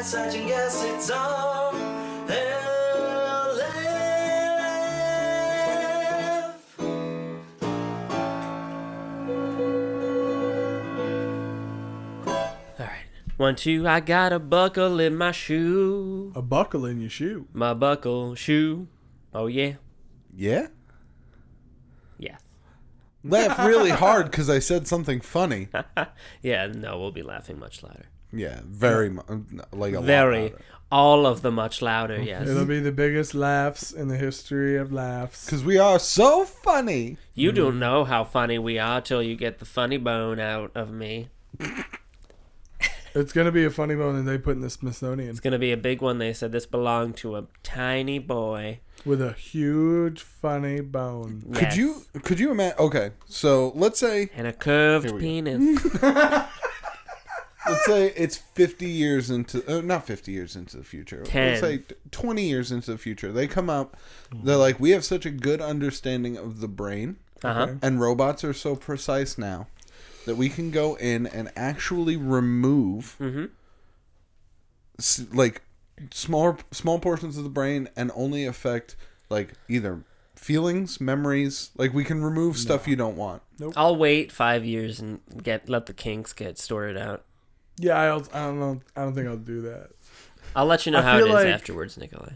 Sergeant, guess it's on RLF. All right. 1, 2, I got a buckle in my shoe. A buckle in your shoe. My buckle shoe. Oh, yeah. Yeah? Yeah. Laugh really hard because I said something funny. Yeah, no, we'll be laughing much louder. Yeah, very like a lot Very. louder. All of the much louder, yes. It'll be the biggest laughs in the history of laughs. Because we are so funny. You don't know how funny we are till you get the funny bone out of me. It's going to be a funny bone that they put in the Smithsonian. It's going to be a big one. They said this belonged to a tiny boy. With a huge funny bone. Yes. Could you imagine? Okay, so let's say And a curved Here we go. penis. let's say it's 50 years into not 50 years into the future. 10. Let's say 20 years into the future. They come up. They're like, we have such a good understanding of the brain, Uh-huh. and robots are so precise now that we can go in and actually remove like small portions of the brain and only affect like either feelings, memories. Like we can remove stuff you don't want. I'll wait 5 years and let the kinks get sorted out. Yeah, I don't know. I don't think I'll do that. I'll let you know I how it feel is like- afterwards, Nikolai.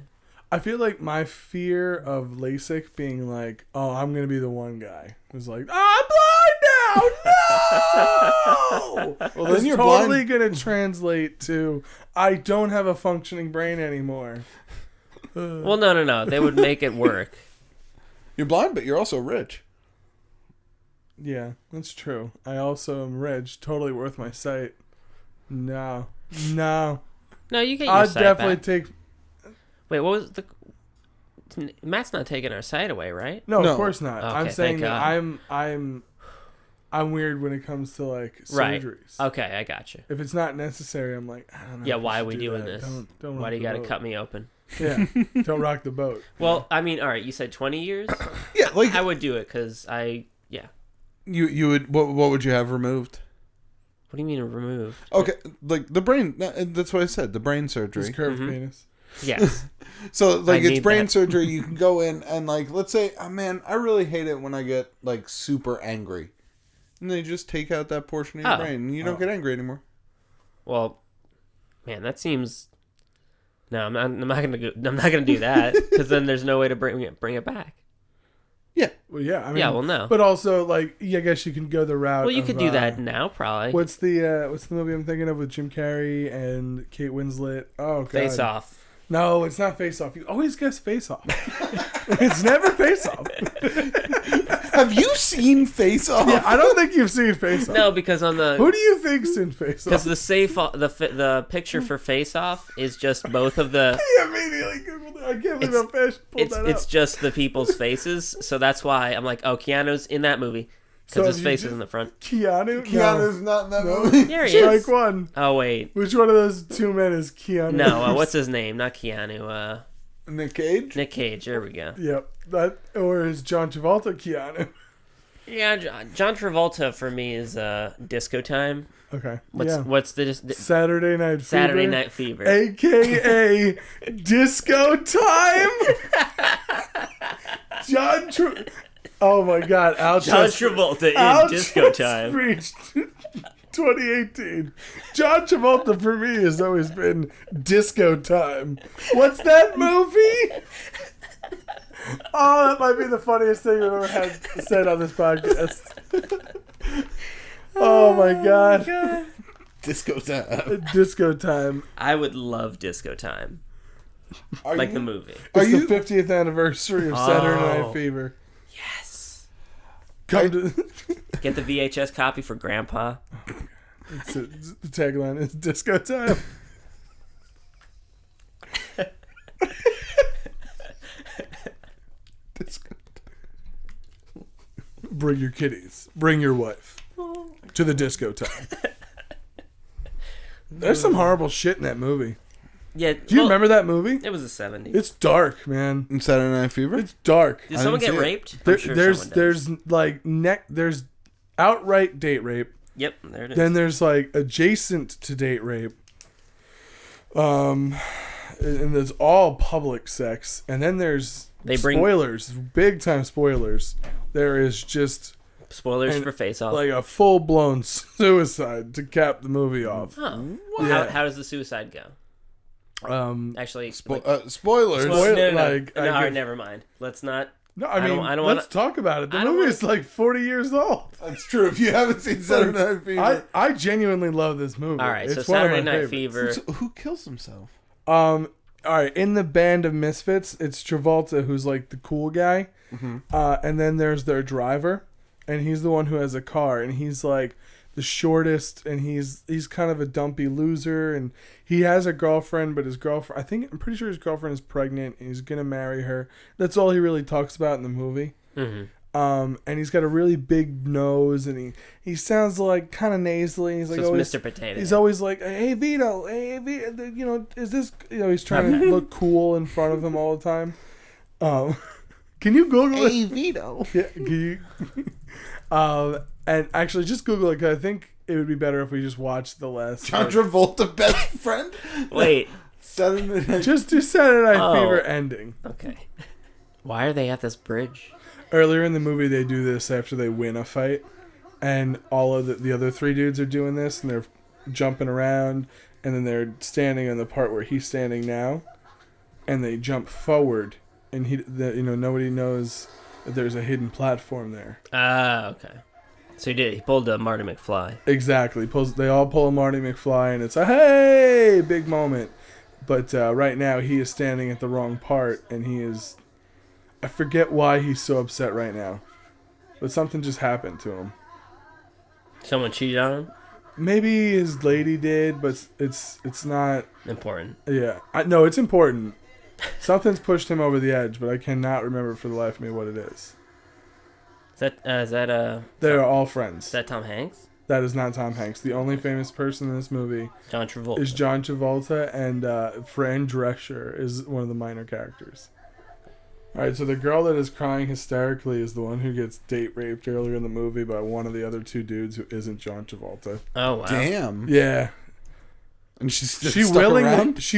I feel like my fear of LASIK being like, oh, I'm going to be the one guy who's like, I'm blind now! No! Well, then it's you're totally blind. going to translate to, I don't have a functioning brain anymore. Well, no. They would make it work. You're blind, but you're also rich. Yeah, that's true. I also am rich, totally worth my sight. No. No, you get your I'd sight definitely back. take... Wait, what was the... Matt's not taking our sight away, right? No, No. of course not. Okay, I'm saying thank that God. I'm weird when it comes to like Right. surgeries. Okay, I got you. If it's not necessary, I'm like, I don't know. Yeah, if why should are we do doing that. this? Don't Why rock do you the got to boat. cut me open? Yeah, don't rock the boat. Well, I mean, all right, you said 20 years? Yeah, like I would do it because you would. What would you have removed? What do you mean removed? Okay, like the brain. That's what I said. The brain surgery. His curved penis. Yes. So like I it's need brain that. surgery. You can go in and like let's say, oh man, I really hate it when I get like super angry, and they just take out that portion of your Oh. brain, and you don't get angry anymore. Well, man, that seems... No, I'm not gonna do that because then there's no way to bring it back. Yeah, Well, yeah. I mean, Yeah, well, no. But also, like, yeah, I guess you can go the route. Well, you of, could do that now, probably. What's the movie I'm thinking of with Jim Carrey and Kate Winslet? Oh, God. Face Off. No, it's not Face Off. You always guess Face Off. It's never Face Off. have you seen Face Off? Yeah, I don't think you've seen Face Off. No, because on the... Who do you think's in Face Because Off? the picture for Face Off is just both of the... He immediately Googled it. I can't believe how fast you pulled that It's up. just the people's faces, so that's why I'm like, oh, Keanu's in that movie So because his you face just- is in the front. Keanu? Keanu's not in that No. movie. There he Strike is. one. Oh wait, Which one of those two men is Keanu? no, what's his name? Not Keanu. Nick Cage. Nick Cage. There we go. Yep. That, or is John Travolta Keanu? Yeah, John Travolta for me is Disco Time. Okay. What's the Saturday Night Fever. Saturday Night Fever? AKA Disco Time. Oh my God, Al John just- Travolta Al in Disco just Time. reached 2018. John Travolta for me has always been Disco Time. What's that movie? Oh, that might be the funniest thing I've ever had said on this podcast. Oh my God. Disco Time. Disco Time. I would love Disco Time, Are like you, the movie. Are It's you? the 50th anniversary of Saturday Night Oh. Fever. Yes. Come to Get the VHS copy for Grandpa. the tagline is Disco Time. Disco. Bring your kitties. Bring your wife to the disco time. There's some horrible shit in that movie. Yeah. Do you remember that movie? It was the 70s. It's dark, man. In Saturday Night Fever. It's dark. Did someone didn't get see it. raped? There- I'm sure someone did. there's outright date rape. Yep, there it is. Then there's like adjacent to date rape. And there's all public sex, and then there's spoilers, big time spoilers. There is just spoilers for Face Off, like a full blown suicide to cap the movie off. Huh. Yeah. How does the suicide go? Actually, spoilers. No, never mind. Let's not. No, I mean, let's talk about it. The movie is like 40 years old. That's true. If you haven't seen Saturday Night Fever, I genuinely love this movie. All right, it's so Saturday Night favorites. Fever. Who kills himself? All right, in the band of misfits, it's Travolta who's like the cool guy, and then there's their driver, and he's the one who has a car, and he's like the shortest, and he's kind of a dumpy loser, and he has a girlfriend, but his girlfriend, I'm pretty sure his girlfriend is pregnant, and he's gonna marry her. That's all he really talks about in the movie. And he's got a really big nose, and he sounds like kind of nasally. He's like always Mr. Potato. He's always like, "Hey Vito, you know, is this?" You know, he's trying to look cool in front of him all the time. Can you Google it? Hey Vito. Yeah. Can you? And actually, just Google it, 'cause I think it would be better if we just watched the last. John Travolta, best friend. Wait. Just do Saturday Night Fever ending. Okay. Why are they at this bridge? Earlier in the movie, they do this after they win a fight, and all of the other three dudes are doing this, and they're jumping around, and then they're standing on the part where he's standing now, and they jump forward, and nobody knows that there's a hidden platform there. Okay. So he pulled a Marty McFly. Exactly. They all pull a Marty McFly, and it's a hey, big moment. But right now, he is standing at the wrong part, and he is. I forget why he's so upset right now, but something just happened to him. Someone cheated on him? Maybe his lady did, but it's not important. Yeah, no, it's important. Something's pushed him over the edge, but I cannot remember for the life of me what it is. Is that They are all friends. Is that Tom Hanks? That is not Tom Hanks. The only famous person in this movie John Travolta. is John Travolta, and Fran Drescher is one of the minor characters. All right, so the girl that is crying hysterically is the one who gets date raped earlier in the movie by one of the other two dudes who isn't John Travolta. Oh wow! Damn. Yeah. And she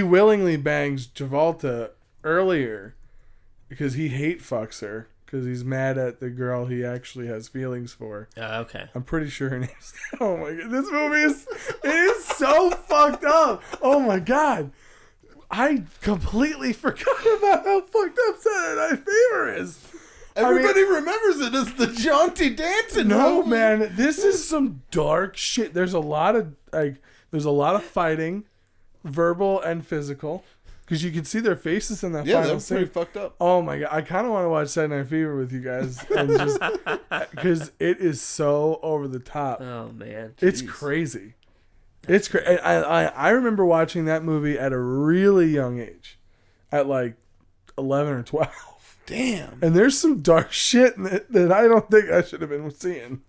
willingly bangs Travolta earlier because he hate fucks her because he's mad at the girl he actually has feelings for. Okay. I'm pretty sure her name's. Oh my god, this movie is so fucked up. Oh my god. I completely forgot about how fucked up Saturday Night Fever is. Everybody remembers it as the jaunty dancing. No, man, this is some dark shit. There's a lot of fighting, verbal and physical, because you can see their faces in that final that's scene. pretty fucked up. Oh my god, I kind of want to watch Saturday Night Fever with you guys, and just because it is so over the top. Oh man, it's crazy. It's crazy. I remember watching that movie at a really young age, at like 11 or 12. Damn. And there's some dark shit in it that I don't think I should have been seeing.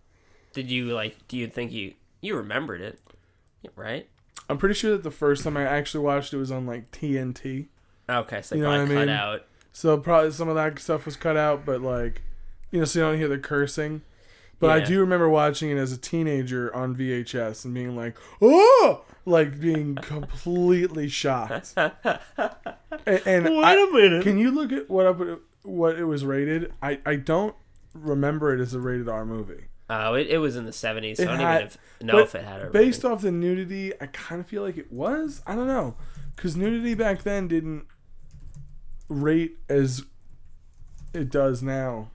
Do you think you remembered it, right? I'm pretty sure that the first time I actually watched it was on like TNT. Okay, so you know probably cut out. So probably some of that stuff was cut out, but like, so you don't hear the cursing. But I do remember watching it as a teenager on VHS and being like, oh, like being completely shocked. And Wait a minute. Can you look at what it was rated? I don't remember it as a rated R movie. Oh, it was in the 70s, so I don't even know if it had a rating. Based off the nudity, I kind of feel like it was. I don't know. Because nudity back then didn't rate as it does now.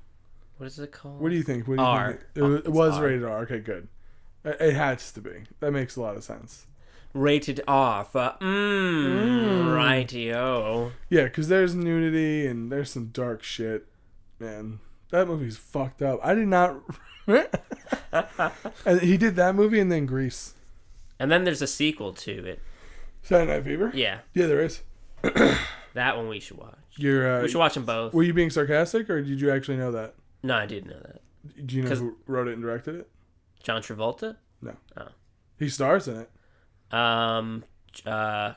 What is it called? What do you think? What do R. You think? It was R. rated R. Okay, good. It has to be. That makes a lot of sense. Rated R for rightio. Yeah, because there's nudity and there's some dark shit. Man, that movie's fucked up. I did not... And he did that movie and then Grease. And then there's a sequel to it. Saturday Night Fever? Yeah. Yeah, there is. That one we should watch. We should watch them both. Were you being sarcastic or did you actually know that? No, I didn't know that. Do you know who wrote it and directed it? John Travolta? No. Oh. He stars in it.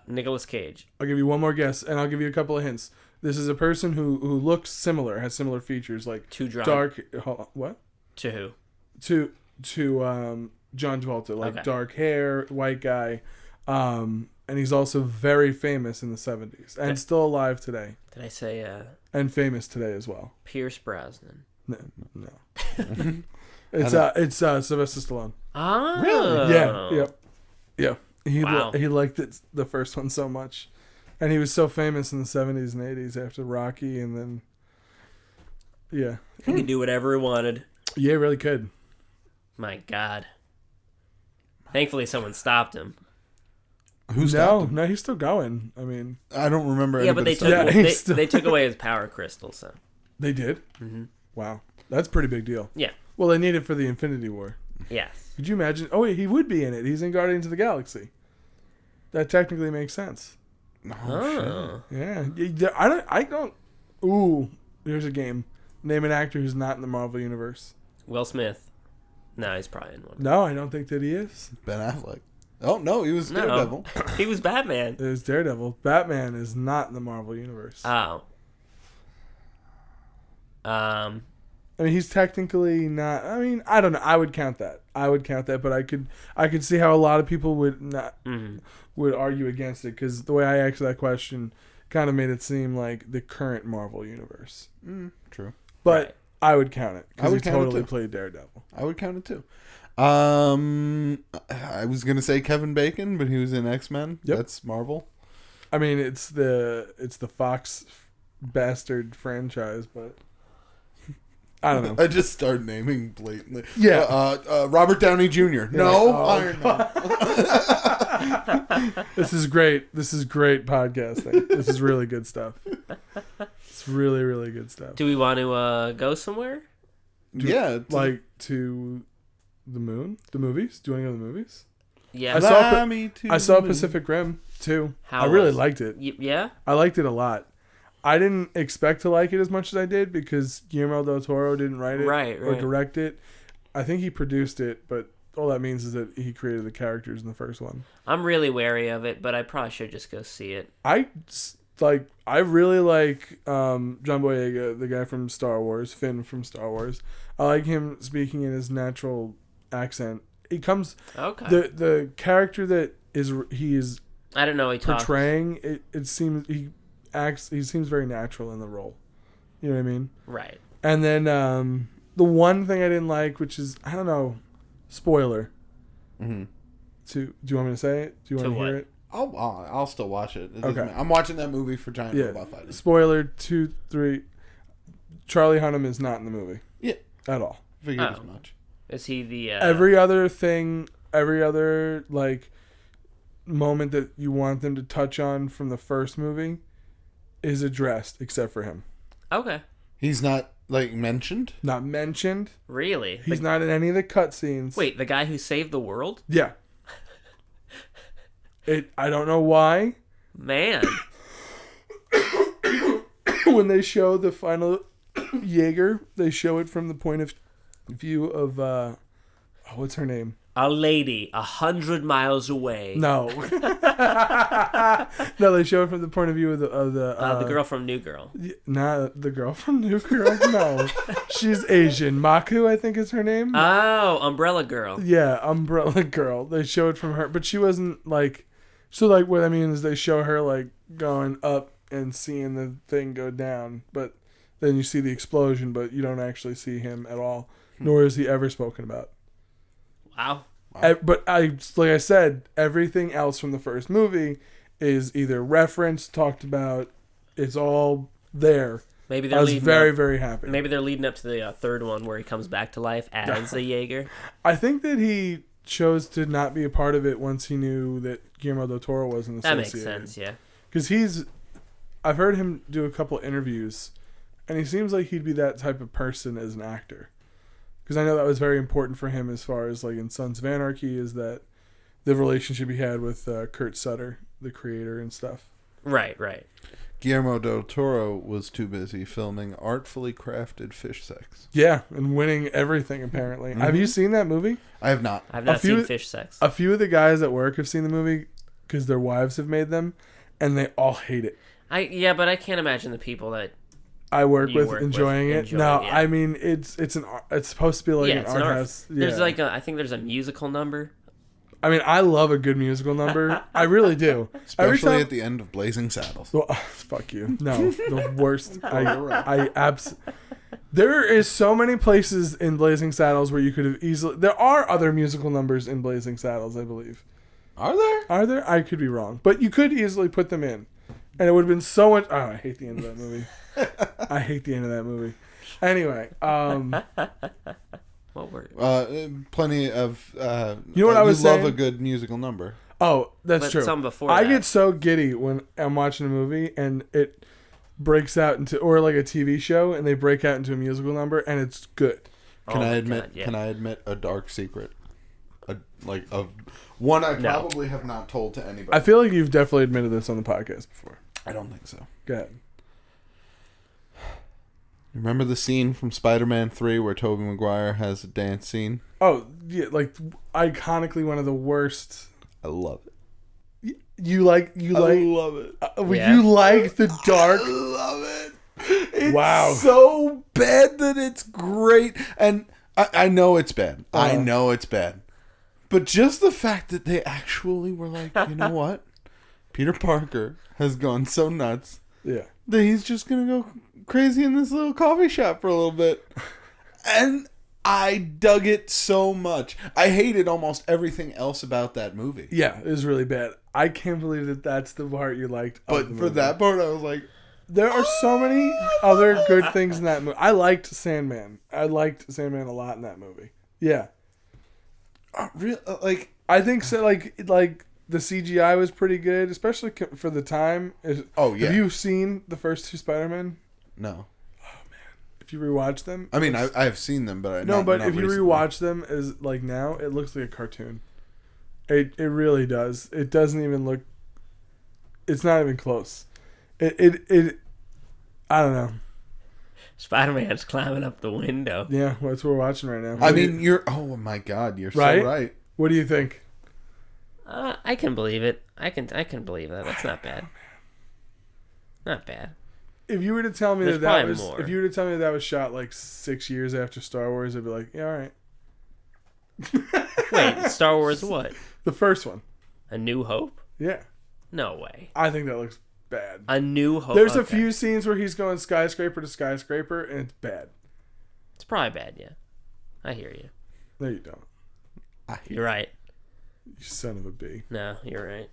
Nicolas Cage. I'll give you one more guess, and I'll give you a couple of hints. This is a person who looks similar, has similar features, like dark. What? To who? To John Travolta, like dark hair, white guy, and he's also very famous in the 70s and still alive today Did I say and famous today as well. Pierce Brosnan? No. It's Sylvester Stallone. Oh. Really? Yeah. Wow. He liked it, the first one so much. And he was so famous in the 70s and 80s after Rocky, and then yeah. He could do whatever he wanted. Yeah, really could. My God. Thankfully, someone stopped him. Who stopped him? No, he's still going. I mean, I don't remember. Yeah, but they anybody took, stopping him. he's still- they took away his power crystal, so. they did? Mm-hmm. Wow. That's a pretty big deal. Yeah. Well, they need it for the Infinity War. Yes. Could you imagine? Oh, wait, he would be in it. He's in Guardians of the Galaxy. That technically makes sense. Oh. Yeah. I don't. Ooh, here's a game. Name an actor who's not in the Marvel Universe. Will Smith. No, he's probably in one. No, I don't think that he is. Ben Affleck. Oh no, he was No. Daredevil. He was Batman. It was Daredevil. Batman is not in the Marvel Universe. Oh. I mean, he's technically not. I mean, I don't know. I would count that. But I could see how a lot of people would not would argue against it, because the way I asked that question kind of made it seem like the current Marvel Universe. True. But Right. I would count it, I because he would count it totally too. played Daredevil. I would count it too. I was gonna say Kevin Bacon, but he was in X-Men. Yep. That's Marvel. I mean, it's the Fox bastard franchise, but I don't know. I just started naming blatantly. Yeah. Robert Downey Jr. No, Iron Man. This is great. This is great podcasting. This is really good stuff. It's really, really good stuff. Do we want to go somewhere? Yeah, it's Like to the moon, the movies. Do you want to go to the movies? Yeah. I saw Fly me to I saw the moon. Pacific Rim too. How I really was it? liked it. Yeah? I liked it a lot. I didn't expect to like it as much as I did, because Guillermo del Toro didn't write it Right, or right. direct it. I think he produced it, but all that means is that he created the characters in the first one. I'm really wary of it, but I probably should just go see it. I really like John Boyega, the guy from Star Wars, Finn from Star Wars. I like him speaking in his natural accent. He comes Okay. the character that he is I don't know. He talks. portraying. It seems he seems very natural in the role. You know what I mean? Right. And then the one thing I didn't like, which is, I don't know, spoiler. Mm-hmm. Do you want me to say it? Do you want To to hear what? it? I'll still watch it. It doesn't Okay. matter. I'm watching that movie for giant Yeah. robot fighting. Spoiler 2, 3. Charlie Hunnam is not in the movie. Yeah. At all. Figured Oh. as much. Is he the... Every other like moment that you want them to touch on from the first movie is addressed, except for him. Okay. He's not like mentioned. Not mentioned. Really? He's not in any of the cutscenes. Wait, the guy who saved the world? Yeah. I don't know why. Man. When they show the final Jaeger, they show it from the point of view of what's her name? A lady 100 miles away. No. No, they show it from the point of view of The girl from New Girl. Not the girl from New Girl. No. She's Asian. Maku, I think is her name. Oh, Umbrella Girl. Yeah, Umbrella Girl. They show it from her, but she wasn't like. So like what I mean is they show her like going up and seeing the thing go down, but then you see the explosion, but you don't actually see him at all, nor is he ever spoken about. Wow. But like I said, everything else from the first movie is either referenced, talked about. It's all there. Maybe I they're was leading very, up, very happy. Maybe they're leading up to the third one where he comes back to life as a Jaeger. I think that he chose to not be a part of it once he knew that Guillermo del Toro wasn't That associated. makes sense, yeah. Because I've heard him do a couple interviews, and he seems like he'd be that type of person as an actor. Because I know that was very important for him as far as like in Sons of Anarchy, is that the relationship he had with Kurt Sutter, the creator and stuff. Right, right. Guillermo del Toro was too busy filming artfully crafted fish sex. Yeah, and winning everything apparently. Have you seen that movie? I have not. I've not few- seen Fish Sex. A few of the guys at work have seen the movie because their wives have made them, and they all hate it. But I can't imagine the people that... I work You with work enjoying with it. enjoy No, it, yeah. I mean it's supposed to be like an it's art house. There's Yeah. like I think there's a musical number. I mean, I love a good musical number. I really do. Especially at the end of Blazing Saddles. Well, fuck you. No, the worst. There is so many places in Blazing Saddles where you could have easily. There are other musical numbers in Blazing Saddles, I believe. Are there? Are there? I could be wrong, but you could easily put them in, and it would have been so much. Oh, I hate the end of that movie. I hate the end of that movie. Anyway, What were? Plenty of. You know what I was love saying? a good musical number. Oh, that's But true. some before I that. get so giddy when I'm watching a movie and it breaks out into, or like a TV show, and they break out into a musical number, and it's good. Can Oh I my admit? God, yeah. Can I admit a dark secret? One I probably have not told to anybody. I feel like you've definitely admitted this on the podcast before. I don't think so. Go ahead. Remember the scene from Spider-Man 3 where Tobey Maguire has a dance scene? Oh, yeah, like iconically one of the worst. I love it. You like love it. Yeah. You like the dark. I love it. It's Wow. so bad that it's great. And I know it's bad. I Uh-huh. know it's bad. But just the fact that they actually were like, you know what? Peter Parker has gone so nuts Yeah. that he's just going to go crazy in this little coffee shop for a little bit. And I dug it so much. I hated almost everything else about that movie. Yeah, it was really bad. I can't believe that that's the part you liked. But for that part, I was like, there are so many other good things in that movie. I liked Sandman. I liked Sandman a lot in that movie. Yeah. like, I think so. Like the CGI was pretty good, especially for the time. Oh, yeah. Have you seen the first two Spider-Man? no. If you rewatch them, I mean, I have seen them, but no. But if you recently. rewatch them, as like now, it looks like a cartoon. It really does. It doesn't even look. It's not even close. It I don't know. Spider-Man's climbing up the window. Yeah, well, that's what we're watching right now. I mean, oh my God, you're Right? so right. What do you think? I can believe it. I can believe that. That's not bad. Not bad. If you were to tell me There's that probably was, more. if you were to tell me that was shot like 6 years after Star Wars, I'd be like, yeah, all right. Wait, Star Wars what? The first one, A New Hope? yeah, No way. I think that looks bad. A New Hope. There's a okay. few scenes where he's going skyscraper to skyscraper, and it's bad. It's probably bad, yeah. I hear you. No, you don't. You're right. You son of a b. No, you're right.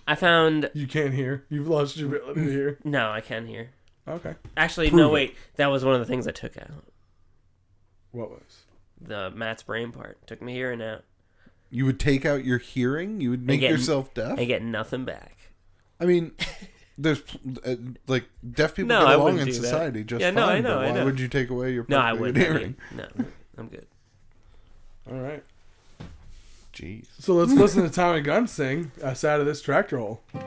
I found... You can't hear. You've lost your ability to hear. No, I can hear. Okay. Actually, Prove no, it. wait. That was one of the things I took out. What was? The Matt's brain part. Took me hearing out. You would take out your hearing? You would make get- yourself deaf? I get nothing back. I mean, there's like deaf people No, get I along wouldn't in do that. society just Yeah, fine. no, I know, but I why know. would you take away your No, I perfectly wouldn't. good hearing? No, I'm good. All right. Jeez. So let's listen to Tommy Gunn sing "Side of This Tractor Hole." The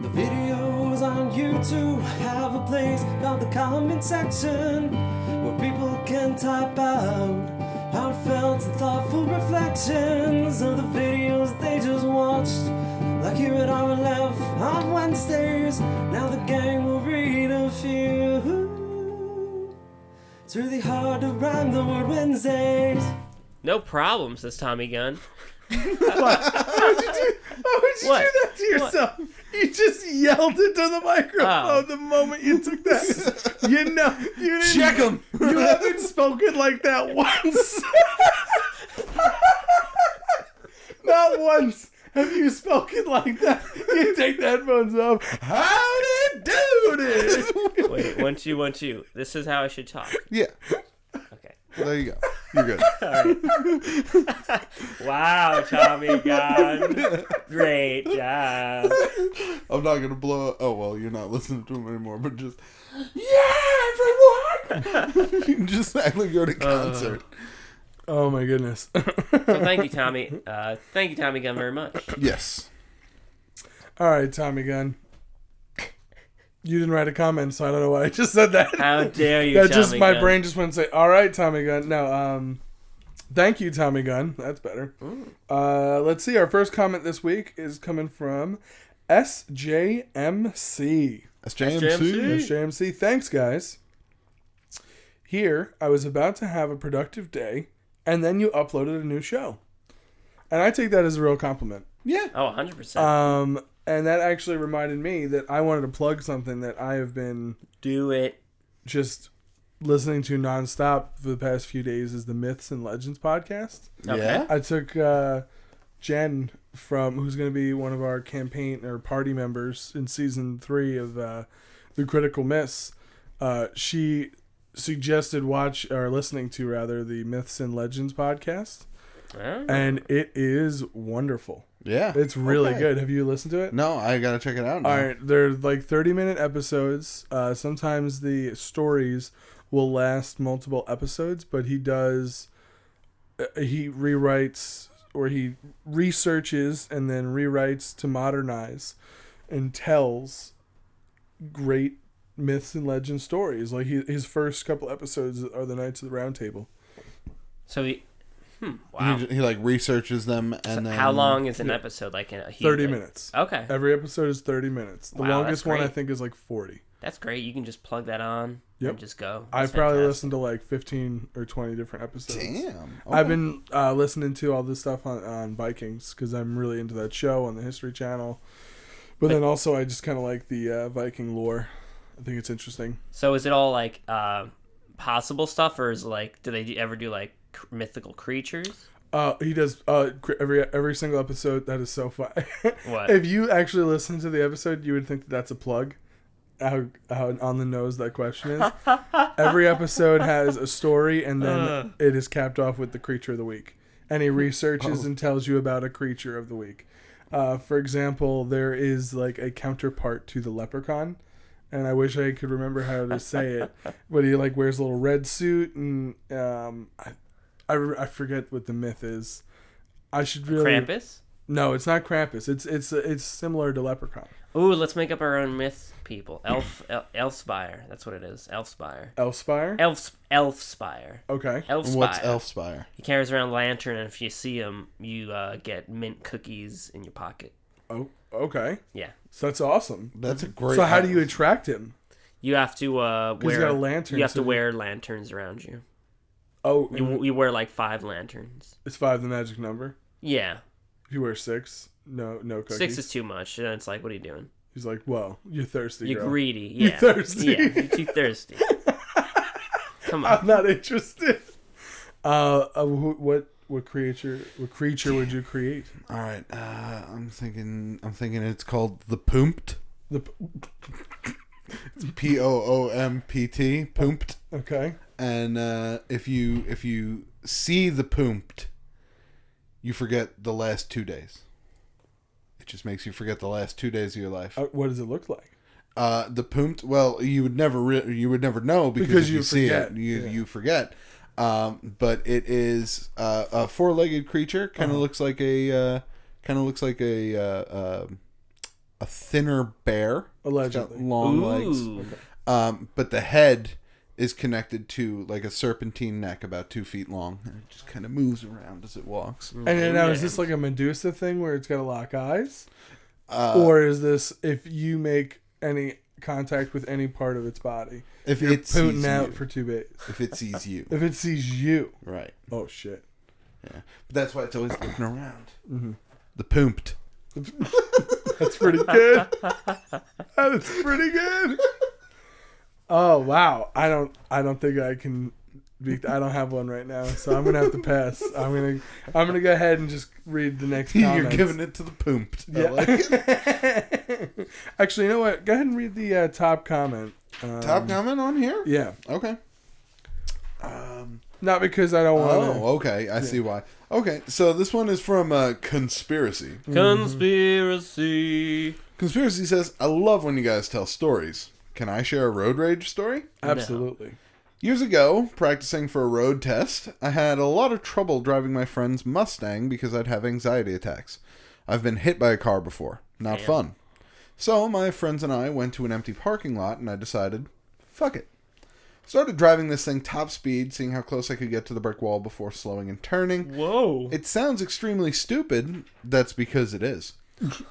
videos on YouTube have a place called the comment section where people can type out heartfelt and thoughtful reflections of the videos they just watched. Like here at RLF on Wednesdays, now the gang will read a few. It's really hard to rhyme the word Wednesdays. No problem, says Tommy Gunn. How would you What? do that to yourself? You just yelled into the microphone Oh. the moment you took that. You know, you didn't. Check 'em. You haven't spoken like that once. Not once have you spoken like that. You take the headphones off. Howdy doody. Wait, once you. This is how I should talk. Yeah. Okay. There you go. You're good. Wow, Tommy Gunn. Great job. I'm not gonna blow up. Oh well, you're not listening to him anymore. But just everyone. Just act like you're at a concert. Oh my goodness. So thank you, Tommy. Thank you, Tommy Gunn, very much. Yes. All right, Tommy Gunn. You didn't write a comment, so I don't know why I just said that. How dare you, That Tommy just my Gunn. brain just went and say, "All right, Tommy Gunn." No, thank you, Tommy Gunn. That's better. Let's see. Our first comment this week is coming from SJMC. SJMC. SJMC. Thanks, guys. Here, I was about to have a productive day and then you uploaded a new show. And I take that as a real compliment. Yeah. Oh, 100%. And that actually reminded me that I wanted to plug something that I have been Do it. just listening to nonstop for the past few days is the Myths and Legends podcast. Okay. Yeah. I took Jen who's going to be one of our campaign or party members in season 3 of the Critical Myths. She suggested listening to the Myths and Legends podcast, Oh. and it is wonderful. Yeah. It's really Okay. good. Have you listened to it? No, I gotta check it out now. All right, they're like 30-minute episodes. Sometimes the stories will last multiple episodes, but he rewrites or he researches and then rewrites to modernize and tells great myths and legend stories. Like his first couple episodes are the Knights of the Round Table. So wow. He like researches them and So then how long is an episode? Like 30 minutes. Okay. Every episode is 30 minutes. The Wow, longest that's one I great. think is like 40. That's great. You can just plug that on Yep. and just go. I've That's probably fantastic. listened to like 15 or 20 different episodes. Damn. I've been listening to all this stuff on Vikings because I'm really into that show on the History Channel. But then also I just kind of like the Viking lore. I think it's interesting. So is it all like possible stuff, or is it like, do they ever do like mythical creatures? He does every single episode. That is so fun. What? If you actually listen to the episode, you would think that that's a plug. How on the nose that question is. Every episode has a story, and then it is capped off with the creature of the week. And he researches and tells you about a creature of the week. For example, there is like a counterpart to the leprechaun, and I wish I could remember how to say it. But he like wears a little red suit, and I forget what the myth is. I should really. Krampus? No, it's not Krampus. It's similar to leprechaun. Ooh, let's make up our own myth, people. Elfspire. That's what it is. Elfspire. Elfspire. Elfspire. Okay. Elfspire. What's Elfspire? He carries around a lantern, and if you see him, you get mint cookies in your pocket. Oh, okay. Yeah. So that's awesome. That's a great. So how do you attract him? You have to wear. He's got a lantern, You have to so- wear lanterns around you. Oh, You wear like 5 lanterns. is 5 the magic number? Yeah. If you wear 6, no cookies. 6 is too much. And it's like, what are you doing? He's like, well, you're thirsty. You're girl. greedy. You're Yeah. thirsty. Yeah. You're too thirsty. Come I'm on. not interested. What creature would you create? All right. I'm thinking it's called the Poomped. The P-O-O-M-P-T. Poomped. okay. And if you see the Poomped, you forget the last 2 days. It just makes you forget the last 2 days of your life. What does it look like? The Poomped. Well, you would never know because if you you see forget. it, you forget. But it is a 4-legged creature. Kind of looks like a thinner bear. Allegedly. It's got long legs. Ooh. But the head is connected to like a serpentine neck about 2 feet long, and it just kind of moves around as it walks. And then now, is this like a Medusa thing where it's got to lock eyes? Or is this if you make any contact with any part of its body, If you're it sees pooting out you. for 2 days? If it sees you, If it sees you. right? Oh, shit. Yeah, but that's why it's always looking around. Mm-hmm. The Poomped. That's pretty good. That is pretty good. Oh wow! I don't think I can. I don't have one right now, so I'm gonna have to pass. I'm gonna go ahead and just read the next comment. You're giving it to the Poomped. I Yeah. like it. Actually, you know what? Go ahead and read the top comment. Top comment on here? Yeah. Okay. Not because I don't want to. Oh, okay. I see why. Okay, so this one is from Conspiracy. Conspiracy. Conspiracy says, I love when you guys tell stories. Can I share a road rage story? Absolutely. Years ago, practicing for a road test, I had a lot of trouble driving my friend's Mustang because I'd have anxiety attacks. I've been hit by a car before. Not Damn. fun. So my friends and I went to an empty parking lot and I decided, fuck it. Started driving this thing top speed, seeing how close I could get to the brick wall before slowing and turning. Whoa. It sounds extremely stupid. That's because it is.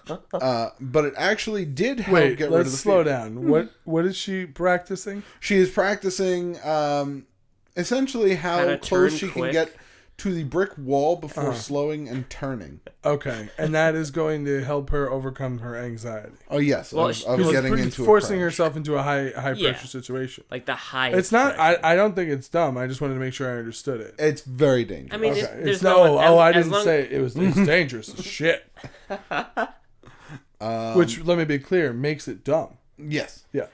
But it actually did help Wait, get rid of let's the slow fear. down. What is she practicing? She is practicing essentially How how to close turn she quick. can get to the brick wall before slowing and turning. Okay, and that is going to help her overcome her anxiety. Oh yes, Well, of getting into forcing a crash. herself into a high Yeah. pressure situation. Like the highest. It's not. pressure. I don't think it's dumb. I just wanted to make sure I understood it. It's very dangerous. I mean, Okay. there's It's no. no. Oh, I as didn't long- say it was. It's dangerous as shit. Which, let me be clear, makes it dumb. Yes. Yeah.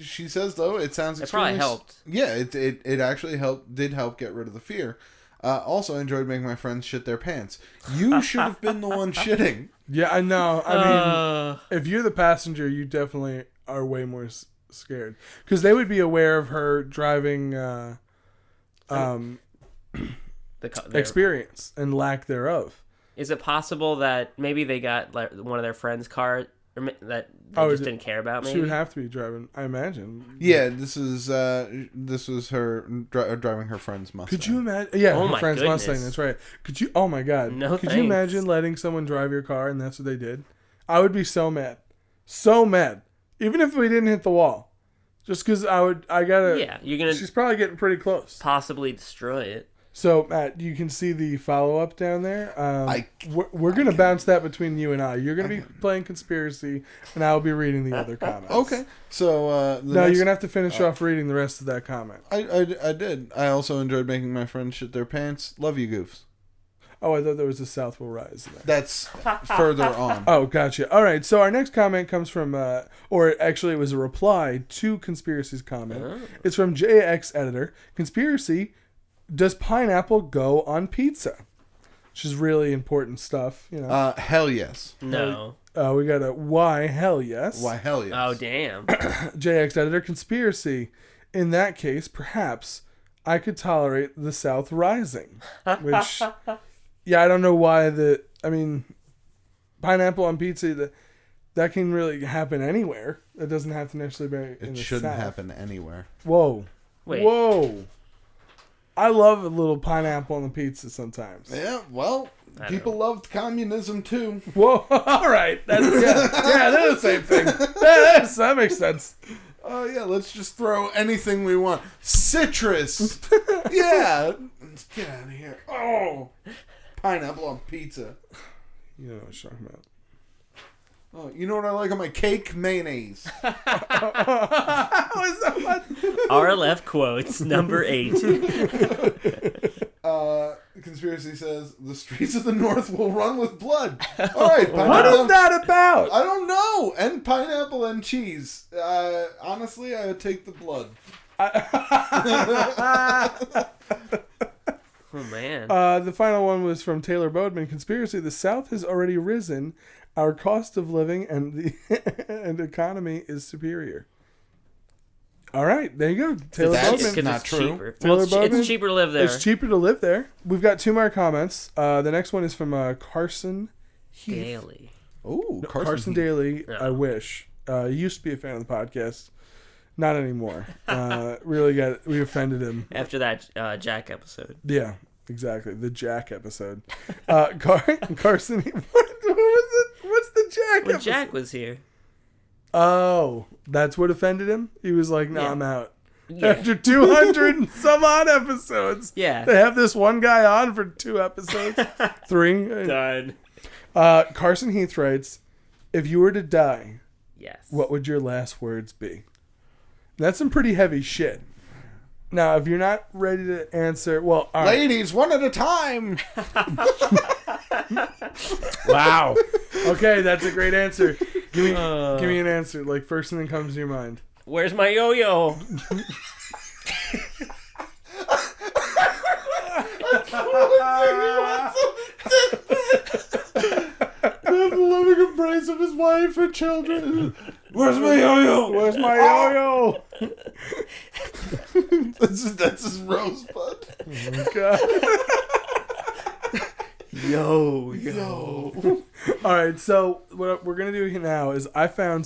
She says though it sounds. It probably extremely helped. Yeah, it actually did help get rid of the fear. Also enjoyed making my friends shit their pants. You should have been the one shitting. Yeah, I know. I mean, if you're the passenger, you definitely are way more scared because they would be aware of her driving experience and lack thereof. Is it possible that maybe they got like one of their friends' car that they just didn't care about? Maybe She would have to be driving, I imagine. Yeah, this was her driving her friend's Mustang. Could you imagine? Yeah, Oh her my friend's goodness. Mustang. That's right. Could you? Oh my god. No Could you thanks. imagine letting someone drive your car and that's what they did? I would be so mad, so mad. Even if we didn't hit the wall, just because I gotta. Yeah, you're gonna She's probably getting pretty close. possibly destroy it. So Matt, you can see the follow up down there. We're gonna bounce that between you and I. You're gonna be playing conspiracy, and I'll be reading the other comments. Okay, so No, you're gonna have to finish off reading the rest of that comment. I did. I also enjoyed making my friends shit their pants. Love you, goofs. Oh, I thought there was a South Will Rise there. That's further on. Oh, gotcha. All right, so our next comment comes from, or actually it was a reply to Conspiracy's comment. Oh. It's from JX Editor. Conspiracy, does pineapple go on pizza? Which is really important stuff, you know. Hell yes. No. We got a why, hell yes. Why hell yes. Oh damn. JX Editor, conspiracy. In that case, perhaps I could tolerate the South rising. Which, yeah, I don't know why pineapple on pizza, that can really happen anywhere. It doesn't have to necessarily be in It the shouldn't South. happen anywhere. Whoa. Wait. Whoa. I love a little pineapple on the pizza sometimes. Yeah, well, people loved communism too. Whoa. All right. Yeah, they're the same thing. That makes sense. Oh yeah, let's just throw anything we want. Citrus. Yeah. Let's get out of here. Oh, pineapple on pizza. You know what I'm talking about. Oh, you know what I like on my cake? Mayonnaise. RLF quotes number 8. Conspiracy says the streets of the North will run with blood. All right, pineapple. What is that about? I don't know. And pineapple and cheese. Honestly, I would take the blood. Oh man. The final one was from Taylor Bodeman. Conspiracy: the South has already risen. Our cost of living and the and economy is superior. All right, there you go. Taylor That's Bodeman. not it's true. cheaper. Taylor Well, it's Bodeman? cheaper to live there. It's cheaper to live there. We've got 2 more comments. The next one is from Carson Heath. Daily. Ooh, Carson Heath. Daly. Yeah. I wish. Used to be a fan of the podcast. Not anymore. Really we offended him. After that Jack episode. Yeah, exactly. The Jack episode. Carson. What was it? What's the Jack When episode? Jack was here. Oh, that's what offended him? He was like, no, Yeah. I'm out. Yeah. After 200 and some odd episodes. Yeah. They have this one guy on for 2 episodes. 3. Done. Carson Heath writes, if you were to die, Yes. what would your last words be? That's some pretty heavy shit. Now, if you're not ready to answer, well, all right. Ladies, one at a time. Wow. Okay, that's a great answer. Give me an answer. Like, first thing that comes to your mind. Where's my yo-yo? The loving embrace of his wife and children. Where's my yo-yo? Where's my yo-yo? That's his rosebud. God. Yo. All right, so what we're going to do now is I found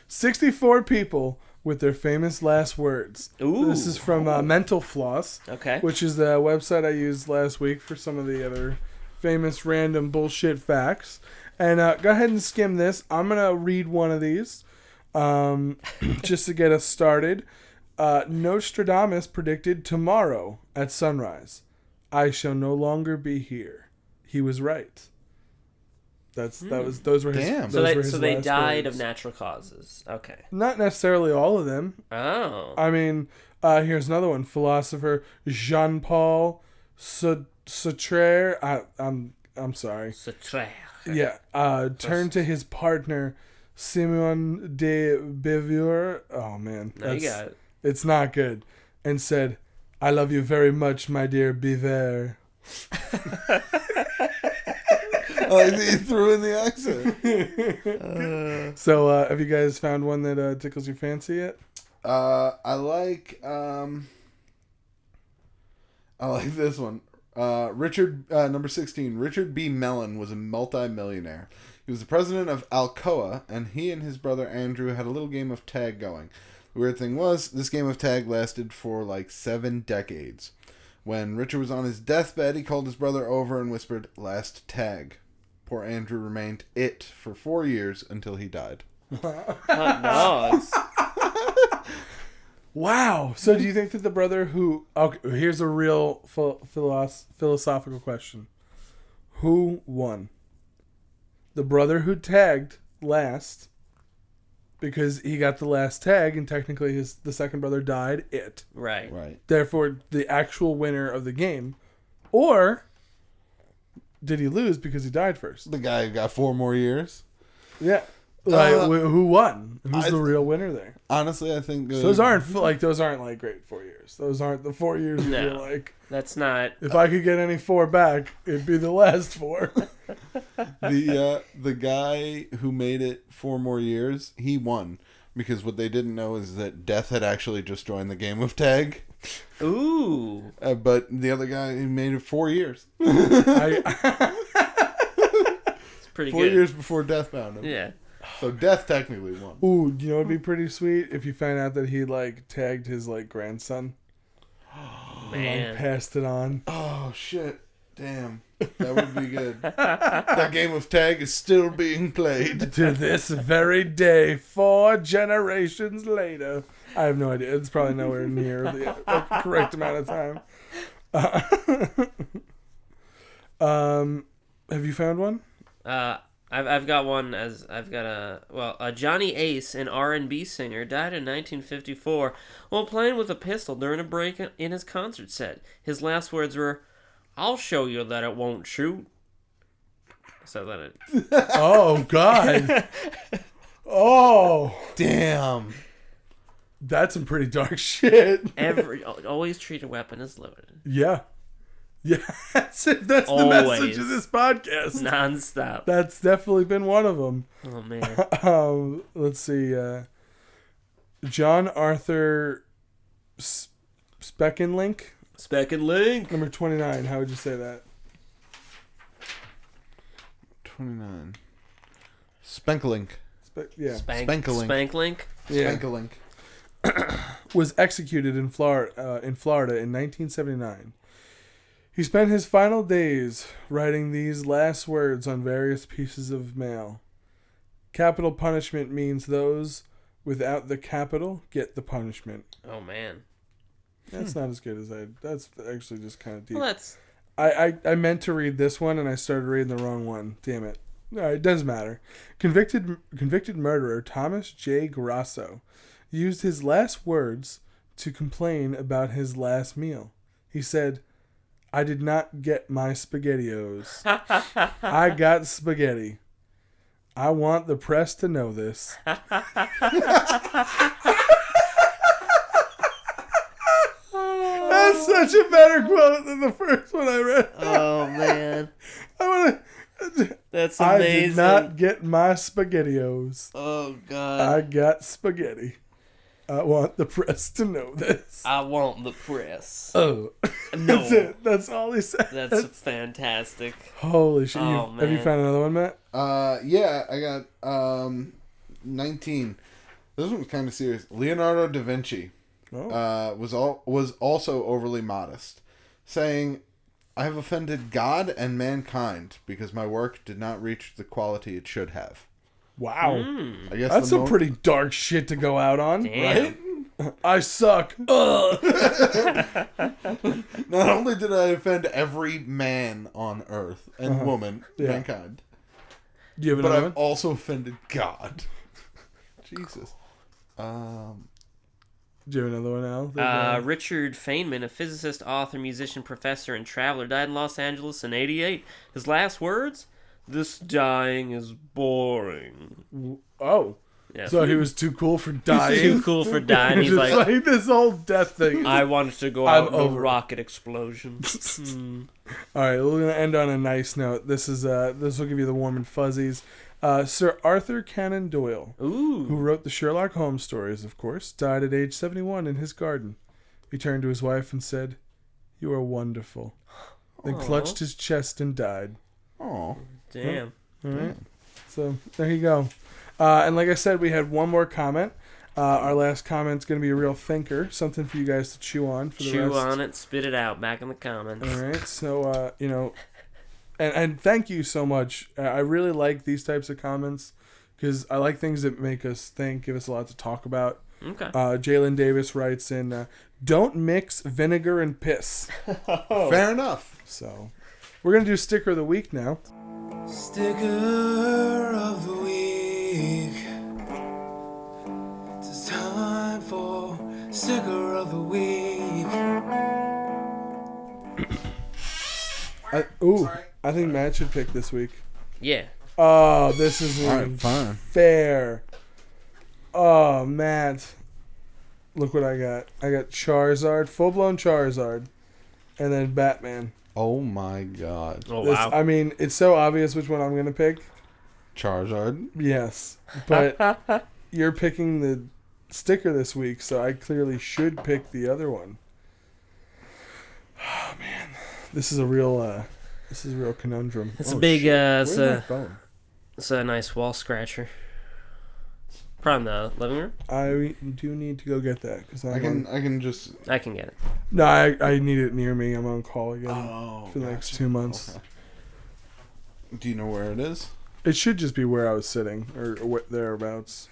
64 people with their famous last words. Ooh. This is from Mental Floss, Okay. which is the website I used last week for some of the other famous random bullshit facts. And go ahead and skim this. I'm going to read one of these. Just to get us started, Nostradamus predicted tomorrow at sunrise. I shall no longer be here. He was right. Those were his. Damn. Those So were they his last died words. of natural causes. Okay. Not necessarily all of them. Oh. I mean, here's another one. Philosopher Jean-Paul Sartre. I'm sorry. Sartre. Yeah. Turned to his partner Simon de Beauvoir. Oh man, Now you got it. it's not good. And said, "I love you very much, my dear Beaver." Oh, he threw in the accent. So, have you guys found one that tickles your fancy yet? I like this one. Richard, number 16. Richard B. Mellon was a multi-millionaire. He was the president of Alcoa, and he and his brother Andrew had a little game of tag going. The weird thing was, this game of tag lasted for like 7 decades. When Richard was on his deathbed, he called his brother over and whispered, "Last tag." Poor Andrew remained it for 4 years until he died. Hot dogs. Wow. So, do you think that the brother who... Okay, here's a real philosophical question. Who won? The brother who tagged last, because he got the last tag, and technically the second brother died, Right. Right. therefore the actual winner of the game, or did he lose because he died first? The guy who got 4 more years. Yeah. Like, who won? Who's the I- real winner there? Honestly, I think... Those aren't like great 4 years. Those aren't the 4 years No. you're like, That's not. if I could get any 4 back, it'd be the last 4. The guy who made it 4 more years, he won. Because what they didn't know is that Death had actually just joined the game of tag. Ooh. But the other guy, he made it 4 years. It's pretty 4 good. years before Death found him. Yeah. So Death technically won. Ooh, you know what'd be pretty sweet if you found out that he like tagged his like grandson and Man. passed it on. Oh, shit. Damn. That would be good. That game of tag is still being played. To this very day, 4 generations later. I have no idea. It's probably nowhere near the correct amount of time. Have you found one? I've got one. A Johnny Ace, an R&B singer, died in 1954 while playing with a pistol during a break in his concert set. His last words were, "I'll show you that it won't shoot." So that it. Oh, God. Oh. Damn. That's some pretty dark shit. Always treat a weapon as loaded. Yeah. Yeah. That's it. That's the Always. message of this podcast. Non-stop. That's definitely been one of them. Oh, man. Let's see. John Arthur Speckenlink, Spec and Link. number 29. How would you say that? 29. Spankalink. Yeah. Spankalink. Spanklink. Yeah. Spankalink. Was executed in Florida in 1979. He spent his final days writing these last words on various pieces of mail. Capital punishment means those without the capital get the punishment. Oh, man. That's not as good as that's actually just kind of deep. Well, that's... I meant to read this one and I started reading the wrong one. Damn it. All right, it doesn't matter. Convicted murderer Thomas J. Grasso used his last words to complain about his last meal. He said, "I did not get my SpaghettiOs. I got spaghetti. I want the press to know this." That's such a better quote than the first one I read. Oh, man. I want to. That's I amazing. did not get my SpaghettiOs. Oh, God. I got spaghetti. I want the press to know this. I want the press. Oh. No. That's it. That's all he said. That's fantastic. Holy shit. Oh, Have you man. found another one, Matt? Yeah, I got 19. This one's kind of serious. Leonardo da Vinci was also overly modest, saying, "I have offended God and mankind because my work did not reach the quality it should have." Wow. I guess That's the some pretty dark shit to go out on, Damn. right? I suck. Not only did I offend every man on earth and woman, mankind, Do you have but another I've one? also offended God. Jesus. Do you have another one, Al? Richard Feynman, a physicist, author, musician, professor, and traveler, died in Los Angeles in '88. His last words: "This dying is boring." Oh. Yeah. So he was too cool for dying. Too cool for dying. He's Just like, this whole death thing. I wanted to go I'm out in a over it. rocket explosion. All right, we're gonna end on a nice note. This will give you the warm and fuzzies. Sir Arthur Conan Doyle, Ooh. who wrote the Sherlock Holmes stories, of course, died at age 71 in his garden. He turned to his wife and said, "You are wonderful." Then clutched his chest and died. Oh. Damn. All right. So there you go. And like I said, we had one more comment. Our last comment's going to be a real thinker, something for you guys to chew on for the Chew rest. on it, spit it out, back in the comments. All right. So, and thank you so much. I really like these types of comments because I like things that make us think, give us a lot to talk about. Okay. Jalen Davis writes in, don't mix vinegar and piss. Fair enough. So we're going to do Sticker of the Week now. Sticker of the week. It's time for Sticker of the week. I think Matt should pick this week. Yeah. Oh, this is All right, fine. fair. Oh, Matt. Look what I got. I got Charizard, full-blown Charizard, and then Batman. Oh my God. Oh, This, wow. I mean, it's so obvious which one I'm going to pick. Charizard. Yes. But you're picking the sticker this week, so I clearly should pick the other one. Oh, man. This is a real conundrum. It's Oh, a big, shit. it's Where's my phone? a nice wall scratcher. Probably in the living room. I do need to go get that because I can just. I can get it. No, I need it near me. I'm on call again Oh. for the next 2 months. Okay. Do you know where it is? It should just be where I was sitting or thereabouts.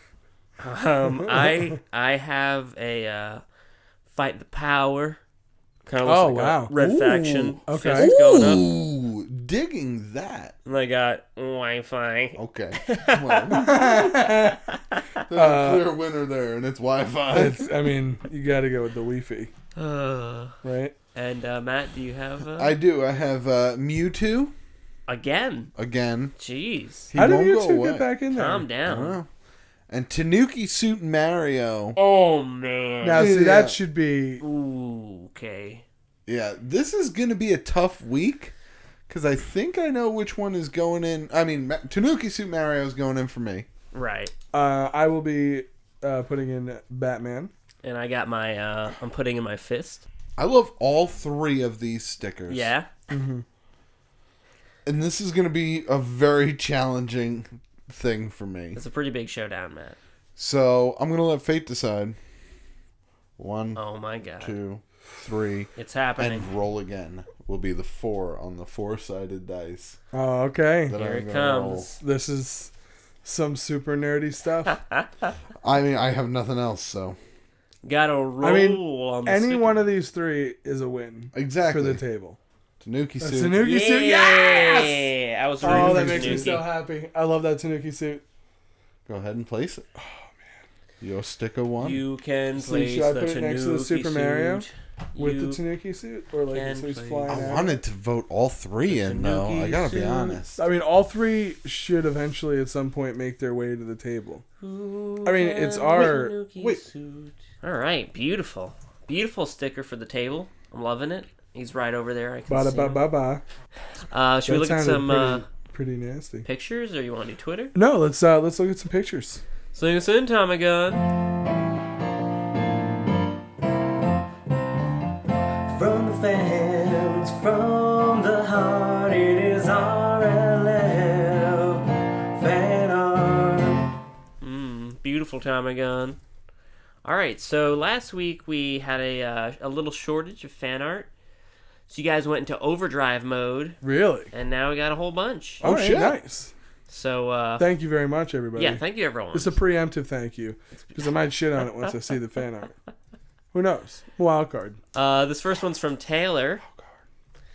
I have a Fight the Power. Kind of looks Oh, like wow. a red Ooh, faction. okay. Fist going up. Ooh, digging that. And I got Wi-Fi. Okay. Well, there's a clear winner there, and it's Wi-Fi. I mean, you got to go with the Wi-Fi, right? And Matt, do you have I do. I have Mewtwo again? again. Jeez, He How did won't you go two away. get back in there? calm I don't down. know. And Tanuki Suit Mario. Oh man. Now, see, Yeah. that should be. Ooh, okay. Yeah, this is going to be a tough week because I think I know which one is going in. I mean, Tanuki Suit Mario is going in for me. Right. I will be putting in Batman. And I got my. I'm putting in my fist. I love all three of these stickers. Yeah. And this is going to be a very challenging thing for me. It's a pretty big showdown, Matt. So I'm going to let fate decide. 1, Oh my god. 2, 3, It's happening. and roll again will be the 4 on the 4-sided dice. Oh, okay. that Here I'm it gonna roll. comes. This is some super nerdy stuff. I mean, I have nothing else, so. Gotta roll I mean, on the Any sticker. one of these three is a win Exactly. for the table. Tanuki That's Suit. Tanuki suit. Yes! I was rooting Oh, for that makes me Tanuki. so happy. I love that Tanuki suit. Go ahead and place it. Oh, man. Yo, sticker 1. You can So place should I the put it next to the Tanuki Super Mario? suit. With You- the Tanuki suit? Or like can so he's play- flying I out? wanted to vote all 3 in, though. Tanuki I gotta be suit. honest. I mean, all three should eventually at some point make their way to the table. I mean, it's our... Tanuki Wait. suit. All right, beautiful. Beautiful sticker for the table. I'm loving it. He's right over there. I can see him. Ba-da-ba-ba-ba. Should we That look at sounded some pretty nasty. pictures, or you want to do Twitter? No, let's look at some pictures. Sing us in, Tommy Gun. From the fans, from the heart, it is RLF fan art. Beautiful Tommy Gun. All right, so last week we had a little shortage of fan art. So you guys went into overdrive mode, Really? and now we got a whole bunch. All right, shit. nice. So, Thank you very much, everybody. yeah, thank you, everyone. It's a preemptive thank you, because I might shit on it once I see the fan art. Who knows? Wild card. This first one's from Taylor.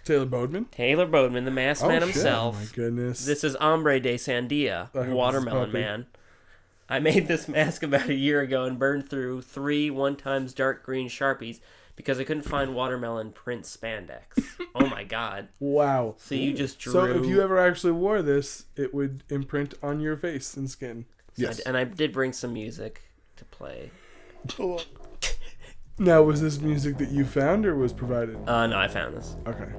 Taylor Bodeman. Taylor Bodeman, the masked man Shit. himself. Oh my goodness. This is Hombre de Sandia, I hope Watermelon this is Man. I made this mask about a year ago and burned through 3 1x dark green Sharpies because I couldn't find watermelon print spandex. Oh my god. Wow. So you just drew... So if you ever actually wore this, it would imprint on your face and skin. Yes. And I did bring some music to play. Now, was this music that you found or was provided? No, I found this. Okay.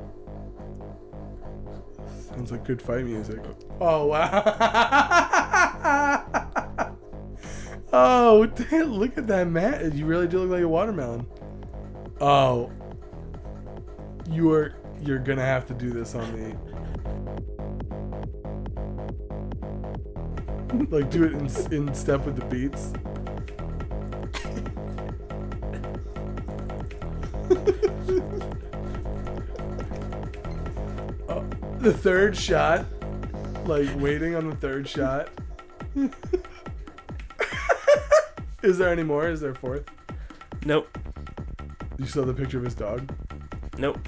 Sounds like good fight music. Oh, wow. Oh, damn, look at that, Matt. You really do look like a watermelon. Oh. You're gonna have to do this on me. Like, do it in step with the beats. Oh, the third shot. Like, waiting on the third shot. Is there any more? Is there a fourth? Nope. You saw the picture of his dog? Nope.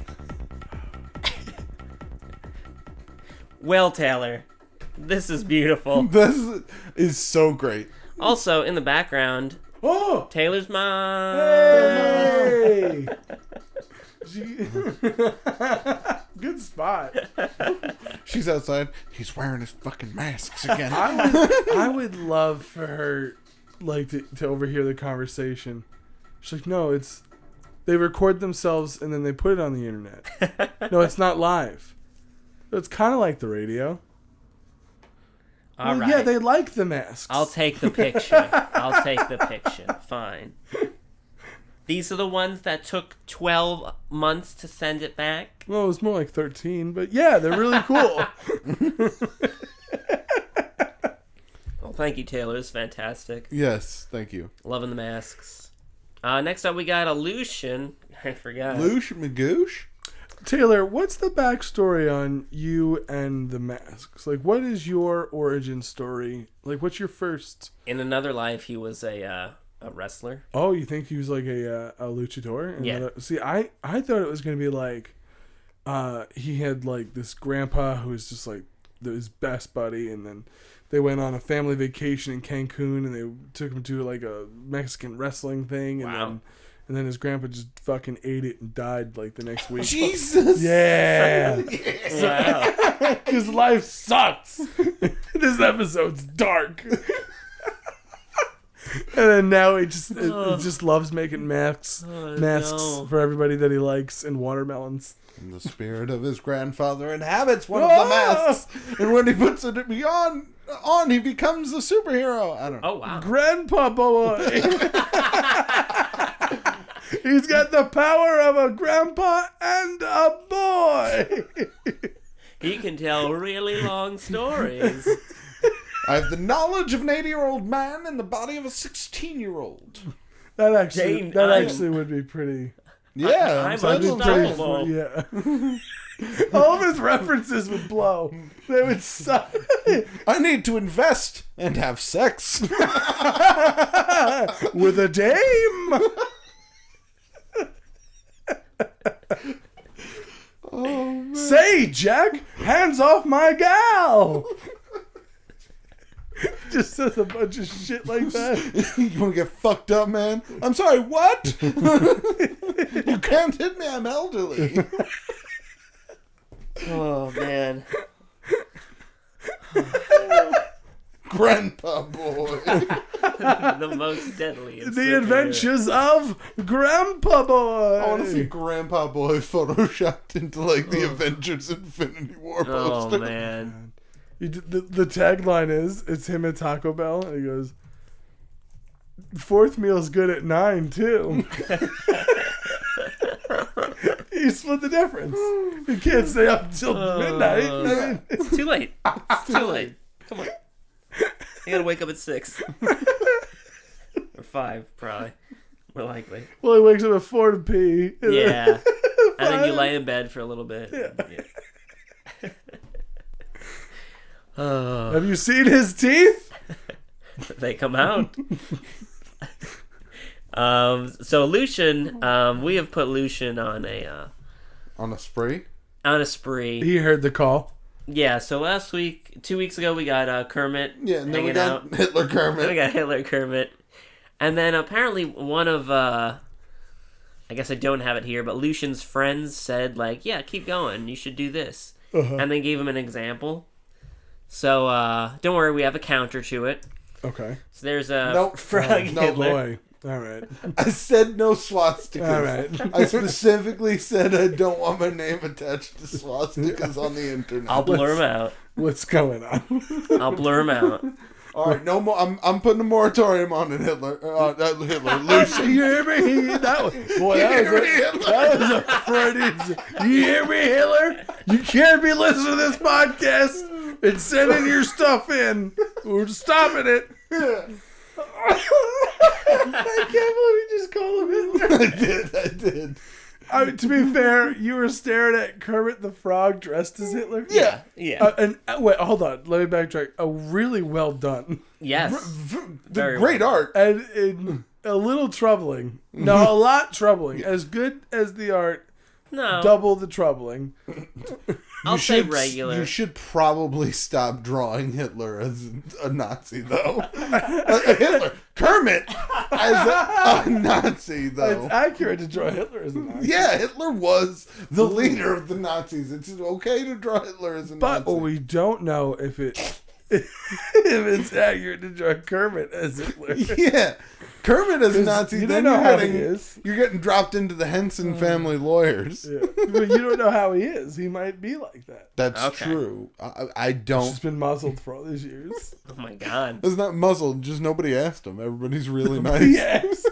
Well, Taylor, this is beautiful. This is so great. Also, in the background, Oh! Taylor's mom. Hey! Good spot. She's outside. He's wearing his fucking masks again. I would love for her, like, to overhear the conversation. She's like, no, it's... They record themselves and then they put it on the internet. No, it's not live. It's kind of like the radio. All right. Yeah, they like the masks. I'll take the picture. I'll take the picture. Fine. These are the ones that took 12 months to send it back. Well, it was more like 13, but yeah, they're really cool. Well, thank you, Taylor. It's fantastic. Yes, thank you. Loving the masks. Next up, we got Aleutian. I forgot. Loosh Magoosh? Taylor, what's the backstory on you and the masks? Like, what is your origin story? Like, what's your first... In another life, he was a wrestler. Oh, you think he was like a luchador? Yeah. See, I thought it was going to be like... he had like this grandpa who was just like his best buddy, and then they went on a family vacation in Cancun, and they took him to like a Mexican wrestling thing, and Wow. then his grandpa just fucking ate it and died like the next week. Jesus! Yeah, Wow. because life sucks. This episode's dark. And then now he just loves making masks no. for everybody that he likes, and watermelons. And the spirit of his grandfather inhabits one of the masks. And when he puts it on, he becomes a superhero. I don't know. Oh, wow. Grandpa boy. He's got the power of a grandpa and a boy. He can tell really long stories. I have the knowledge of an 80-year-old man in the body of a 16-year-old. That actually, Jane, that I'm- actually would be pretty. Yeah, I'm That'd be unstoppable. yeah. All of his references would blow. They would suck. I need to invest and have sex. With a dame. Oh, man. Say, Jack, hands off my gal. Just says a bunch of shit like that. You want to get fucked up, man? I'm sorry, what? You can't hit me, I'm elderly. Oh, man. Grandpa boy. The most deadly. in The superhero. Adventures of Grandpa Boy. I want to see Grandpa boy photoshopped into like the Avengers Infinity War Oh, poster. man. The tagline is, it's him at Taco Bell, and he goes, fourth meal's good at 9, too. You split the difference. You can't stay up until midnight. I mean, It's too late. It's too late. Come on. You gotta wake up at 6. Or 5, probably. More likely. well, he wakes up at 4 to pee. and then- Yeah. And then you lay in bed for a little bit. Yeah. Have you seen his teeth? They come out. So Lucian, we have put Lucian on a spree. On a spree. He heard the call. Yeah. So last week, 2 weeks ago, we got Kermit. Yeah, and then we got out. Hitler Kermit. Then we got Hitler Kermit, and then apparently one of I guess I don't have it here, but Lucian's friends said like, "Yeah, keep going. You should do this," and they gave him an example. So don't worry, we have a counter to it. Okay. So there's a Nope. frog No, Hitler. Boy. All right. I said no swastikas. All right. I specifically said I don't want my name attached to swastikas on the internet. I'll blur him out. What's going on? I'll blur him out. All right, no more. I'm putting a moratorium on it, Hitler. Hitler, Lucian. You hear me? That was a Freudian. You hear me, Hitler? You can't be listening to this podcast and sending your stuff in. We're stopping it. I can't believe you just called him Hitler. I did. I mean, to be fair, you were staring at Kermit the Frog dressed as Hitler. Yeah. Wait, hold on. Let me backtrack. Really well done. Yes. Very Great well. art. And a little troubling. No, a lot troubling. As good as the art, No. double the troubling. I'll say regular. You should probably stop drawing Hitler as a Nazi, though. Hitler, Kermit as a Nazi, though. It's accurate to draw Hitler as a Nazi. Yeah, Hitler was the leader of the Nazis. It's okay to draw Hitler as a But Nazi. we don't know if it's accurate to draw Kermit as Hitler. Yeah, Kermit as a Nazi. You Then don't know how he you're is. getting dropped into the Henson family lawyers. Yeah. But you don't know how he is. He might be like that. That's Okay. true. I don't. He's been muzzled for all these years. Oh my god. It's not muzzled. Just nobody asked him. Everybody's really nice. Yes.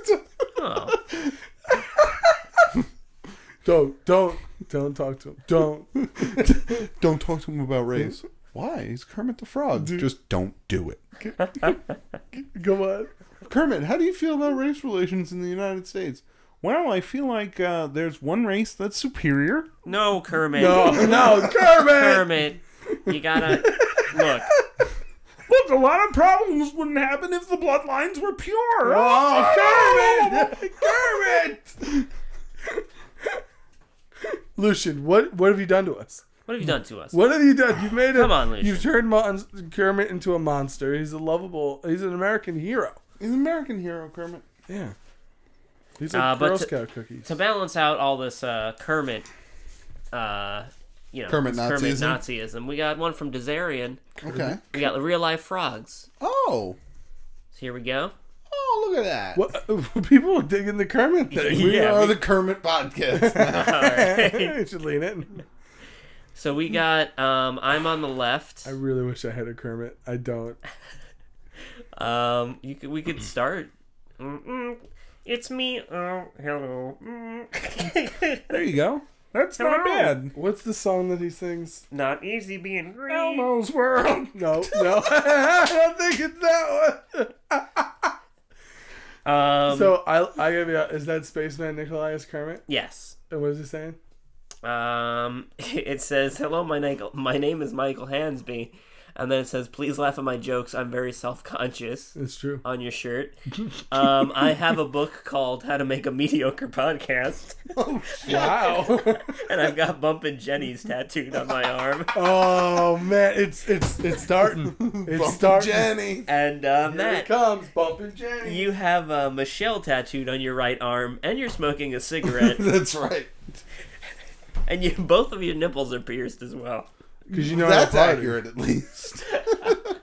Oh. Don't talk to him. Don't talk to him about race. Why? He's Kermit the Frog. Just don't do it. Go on. Kermit, how do you feel about race relations in the United States? Well, I feel like there's one race that's superior. No, Kermit. No, Kermit. Kermit. You gotta look. Look, a lot of problems wouldn't happen if the bloodlines were pure. Oh, Kermit! Lucian, what have you done to us? What have you done to us? What have you done? You've made Come on, Lucian. You've turned Kermit into a monster. He's an American hero. He's an American hero, Kermit. Yeah. He's like but Girl to- Scout cookies. To balance out all this Kermit, Kermit this Nazism? Nazism, we got one from Desarian. Okay. We got real life frogs. Oh. So here we go. Oh, look at that. What, people are digging the Kermit thing. We Yeah, are we- the Kermit podcast. All right. You should lean in. So we got I'm on the left. I really wish I had a Kermit. I don't. We could start. It's me. Oh, hello. There you go. That's not bad. What's the song that he sings? Not easy being green. Elmo's World. No. I don't think it's that one. So I gotta be honest, is that Spaceman Nikolai as Kermit? Yes. And what is he saying? It says, "Hello, my name is Michael Hansby," and then it says, "Please laugh at my jokes. I'm very self-conscious." It's true. On your shirt. I have a book called How to Make a Mediocre Podcast, Wow. and I've got Bumpin' Jenny's tattooed on my arm. Oh man, it's starting. It's starting. Jenny. And Here it Matt, comes, bumping Jenny. you have Michelle tattooed on your right arm, and you're smoking a cigarette, That's right. and both of your nipples are pierced as well. Because you know That's how to party. accurate, at least.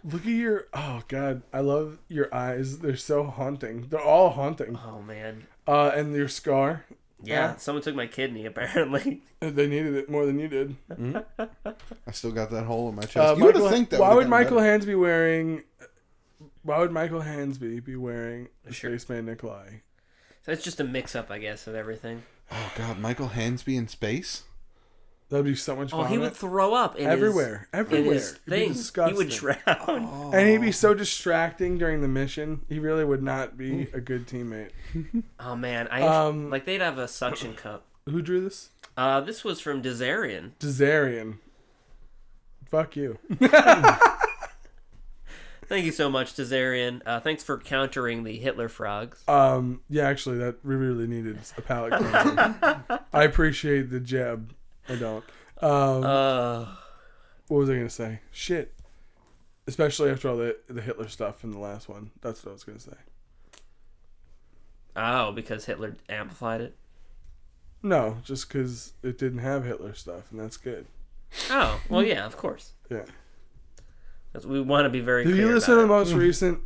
Look at your. Oh god, I love your eyes. They're so haunting. They're all haunting. Oh man. And your scar. Yeah, someone took my kidney apparently. They needed it more than you did. I still got that hole in my chest. You Michael, would think that. why would would've gotten Michael better. Hansby wearing? Why would Michael Hansby be wearing a Sure. Spaceman Nikolai? So it's just a mix-up, I guess, of everything. Oh God, Michael Hansby in space. That'd be so much fun. Oh, he would throw up in everywhere. in Everywhere. his It'd be thing. He disgusting. would drown. And he'd be so distracting during the mission. He really would not be a good teammate. Oh man, like they'd have a suction cup. Who drew this? This was from Desarian. Desarian. Fuck you. Thank you so much, Tazarian. Thanks for countering the Hitler frogs. Yeah, actually, that we really needed a palate cleanser. I appreciate the jab. I don't. What was I gonna say? Shit. Especially after all the Hitler stuff in the last one. That's what I was gonna say. Oh, because Hitler amplified it? No, just because it didn't have Hitler stuff, and that's good. Oh, well, yeah, of course. Yeah. We want to be very clear. Did you listen to the about most recent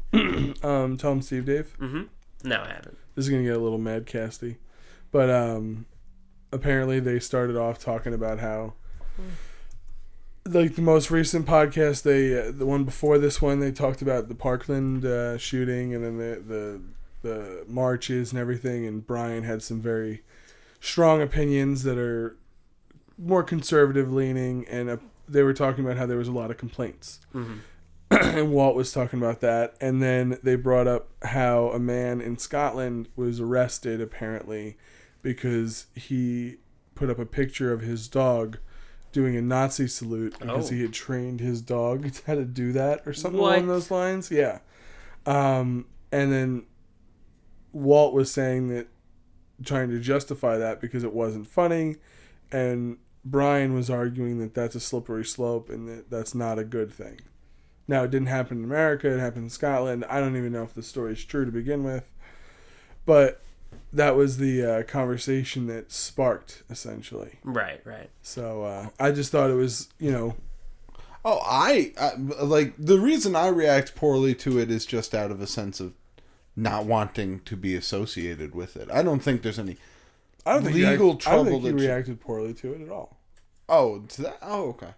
Tell 'em Steve Dave? Mm-hmm. No, I haven't. This is going to get a little mad casty. But apparently they started off talking about how, like the most recent podcast, the one before this one, they talked about the Parkland shooting and then the marches and everything. And Brian had some very strong opinions that are more conservative leaning, and they were talking about how there was a lot of complaints. Mm-hmm. And Walt was talking about that. And then they brought up how a man in Scotland was arrested, apparently, because he put up a picture of his dog doing a Nazi salute because he had trained his dog how to do that or something along those lines. Yeah. And then Walt was saying that, trying to justify that because it wasn't funny, and Brian was arguing that that's a slippery slope and that that's not a good thing. Now, it didn't happen in America. It happened in Scotland. I don't even know if the story is true to begin with. But that was the conversation that sparked, essentially. Right. So I just thought it was, Oh, I like, the reason I react poorly to it is just out of a sense of not wanting to be associated with it. I don't think there's any legal trouble. I don't think he reacted poorly to it at all. Oh, to that? Oh, okay.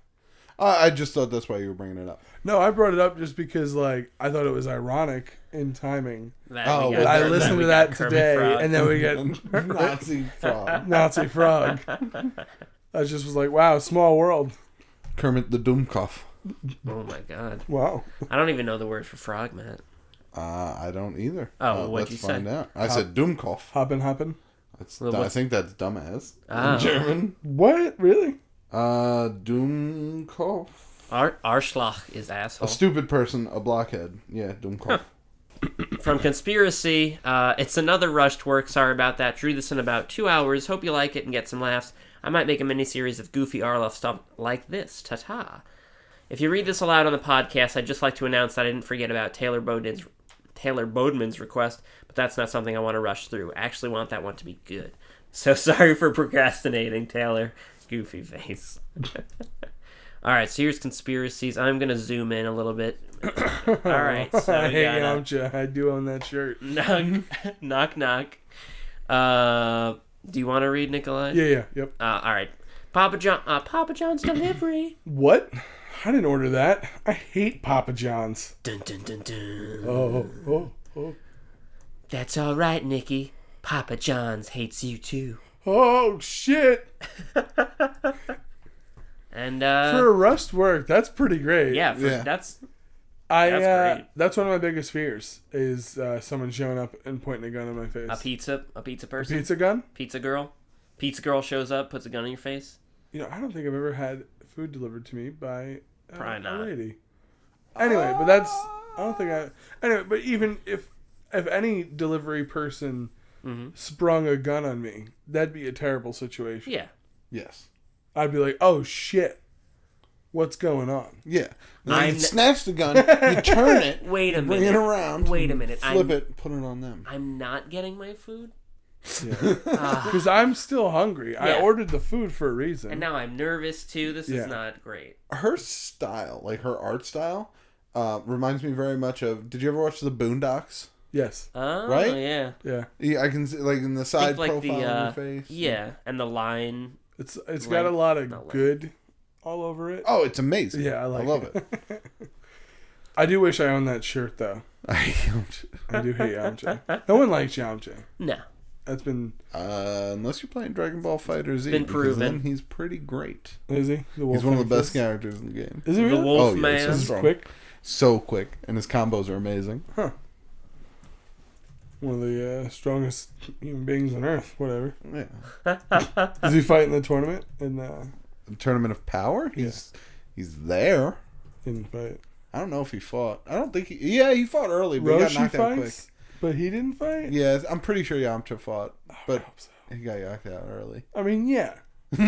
I just thought that's why you were bringing it up. No, I brought it up just because, like, I thought it was ironic in timing. I listened to that today, and then we get Nazi frog. Nazi frog. I just was like, wow, small world. Kermit the Doomkopf. Oh my god. Wow. I don't even know the word for frog, Matt. I don't either. Oh, what'd you say? Let's find out. I said Doomkopf. Hoppin'. I think that's dumbass Oh. in German. What? Really? Doomkopf. Arschloch is asshole. A stupid person, a blockhead. Yeah, Doomkopf. From Conspiracy, it's another rushed work. Sorry about that. Drew this in about 2 hours. Hope you like it and get some laughs. I might make a mini-series of goofy RLF stuff like this. Ta-ta. If you read this aloud on the podcast, I'd just like to announce that I didn't forget about Taylor Bodeman's request, but that's not something I want to rush through. I actually want that one to be good. So sorry for procrastinating, Taylor. Goofy face. Alright, so here's Conspiracies. I'm going to zoom in a little bit. Alright, so Hey, Yamcha, I do own that shirt. Knock. Do you want to read, Nikolai? Yeah, yep. Alright. Papa John's delivery. What? I didn't order that. I hate Papa John's. Dun dun dun dun. Oh. That's alright, Nikki. Papa John's hates you too. Oh, shit. And for a rust work, that's pretty great. yeah. That's great. That's one of my biggest fears is someone showing up and pointing a gun in my face. A pizza person. Pizza gun? Pizza girl shows up, puts a gun in your face. I don't think I've ever had food delivered to me by Probably not. a lady. Anyway, but that's anyway, but even if any delivery person sprung a gun on me, that'd be a terrible situation. Yeah. Yes. I'd be like, oh shit, what's going on? Yeah. Now you snatch the gun, you turn it, Wait a bring minute. it around. Wait a minute. Flip it, put it on them. I'm not getting my food. Because I'm still hungry. Yeah. I ordered the food for a reason. And now I'm nervous too. This Yeah. is not great. Her style, like her art style, reminds me very much of. Did you ever watch the Boondocks? Yes. Oh, Right? yeah. Yeah. I can see, like, in the side Think like profile of your face. Yeah, and the line. It's got a lot of not like- good all over it. Oh, it's amazing. Yeah, I love it. it. I do wish I owned that shirt though. I do hate Yamcha. No one likes Yamcha. No. That's been Unless you're playing Dragon Ball FighterZ, been because proven. then he's pretty great. Is he? He's one of the best characters in the game. Is he The really? Wolf Oh, yeah, Man. so He's strong. quick. So quick, and his combos are amazing. Huh. One of the strongest human beings on Earth. Whatever. Yeah. Does he fight in the tournament? The Tournament of Power? He's there. Didn't fight. I don't know if he fought. I don't think he... Yeah, he fought early, but he got Roshi knocked out quick. fights, but he didn't fight? Yeah, I'm pretty sure Yamcha fought, but I hope so. he got knocked out early. I mean, yeah. But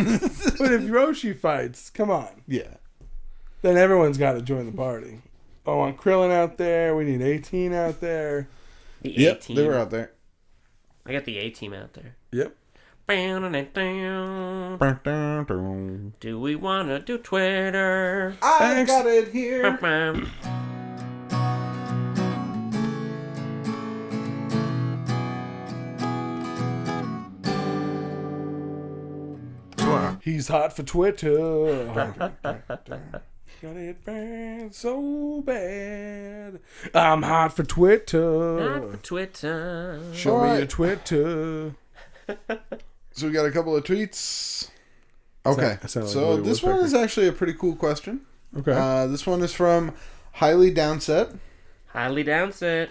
if Roshi fights, come on. Yeah. Then everyone's got to join the party. I want Krillin out there. We need 18 out there. The Yep, A-team. they were out there. I got the A-team out there. Yep. Do we want to do Twitter? I got it here. He's hot for Twitter. Got it bad, so bad. I'm hot for Twitter. Not for Twitter. Show me Alright. your Twitter. So we got a couple of tweets. Okay, I sound like so Woody this one Woodpecker. is actually a pretty cool question. Okay. This one is from Highly Downset. Highly downset.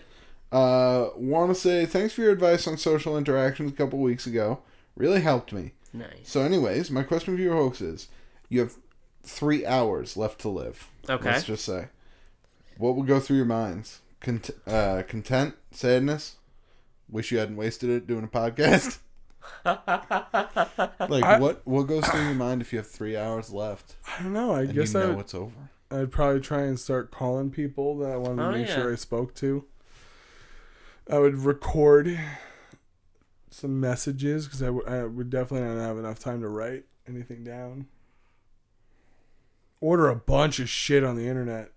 Want to say thanks for your advice on social interactions a couple weeks ago. Really helped me. Nice. So anyways, my question for you folks is, you have 3 hours left to live. Okay. Let's just say. What would go through your minds? Content? Sadness? Wish you hadn't wasted it doing a podcast? What goes through your mind if you have 3 hours left? I don't know. I And guess you know it's over. I'd probably try and start calling people that I wanted to make sure I spoke to. I would record some messages because I would definitely not have enough time to write anything down. Order a bunch of shit on the internet.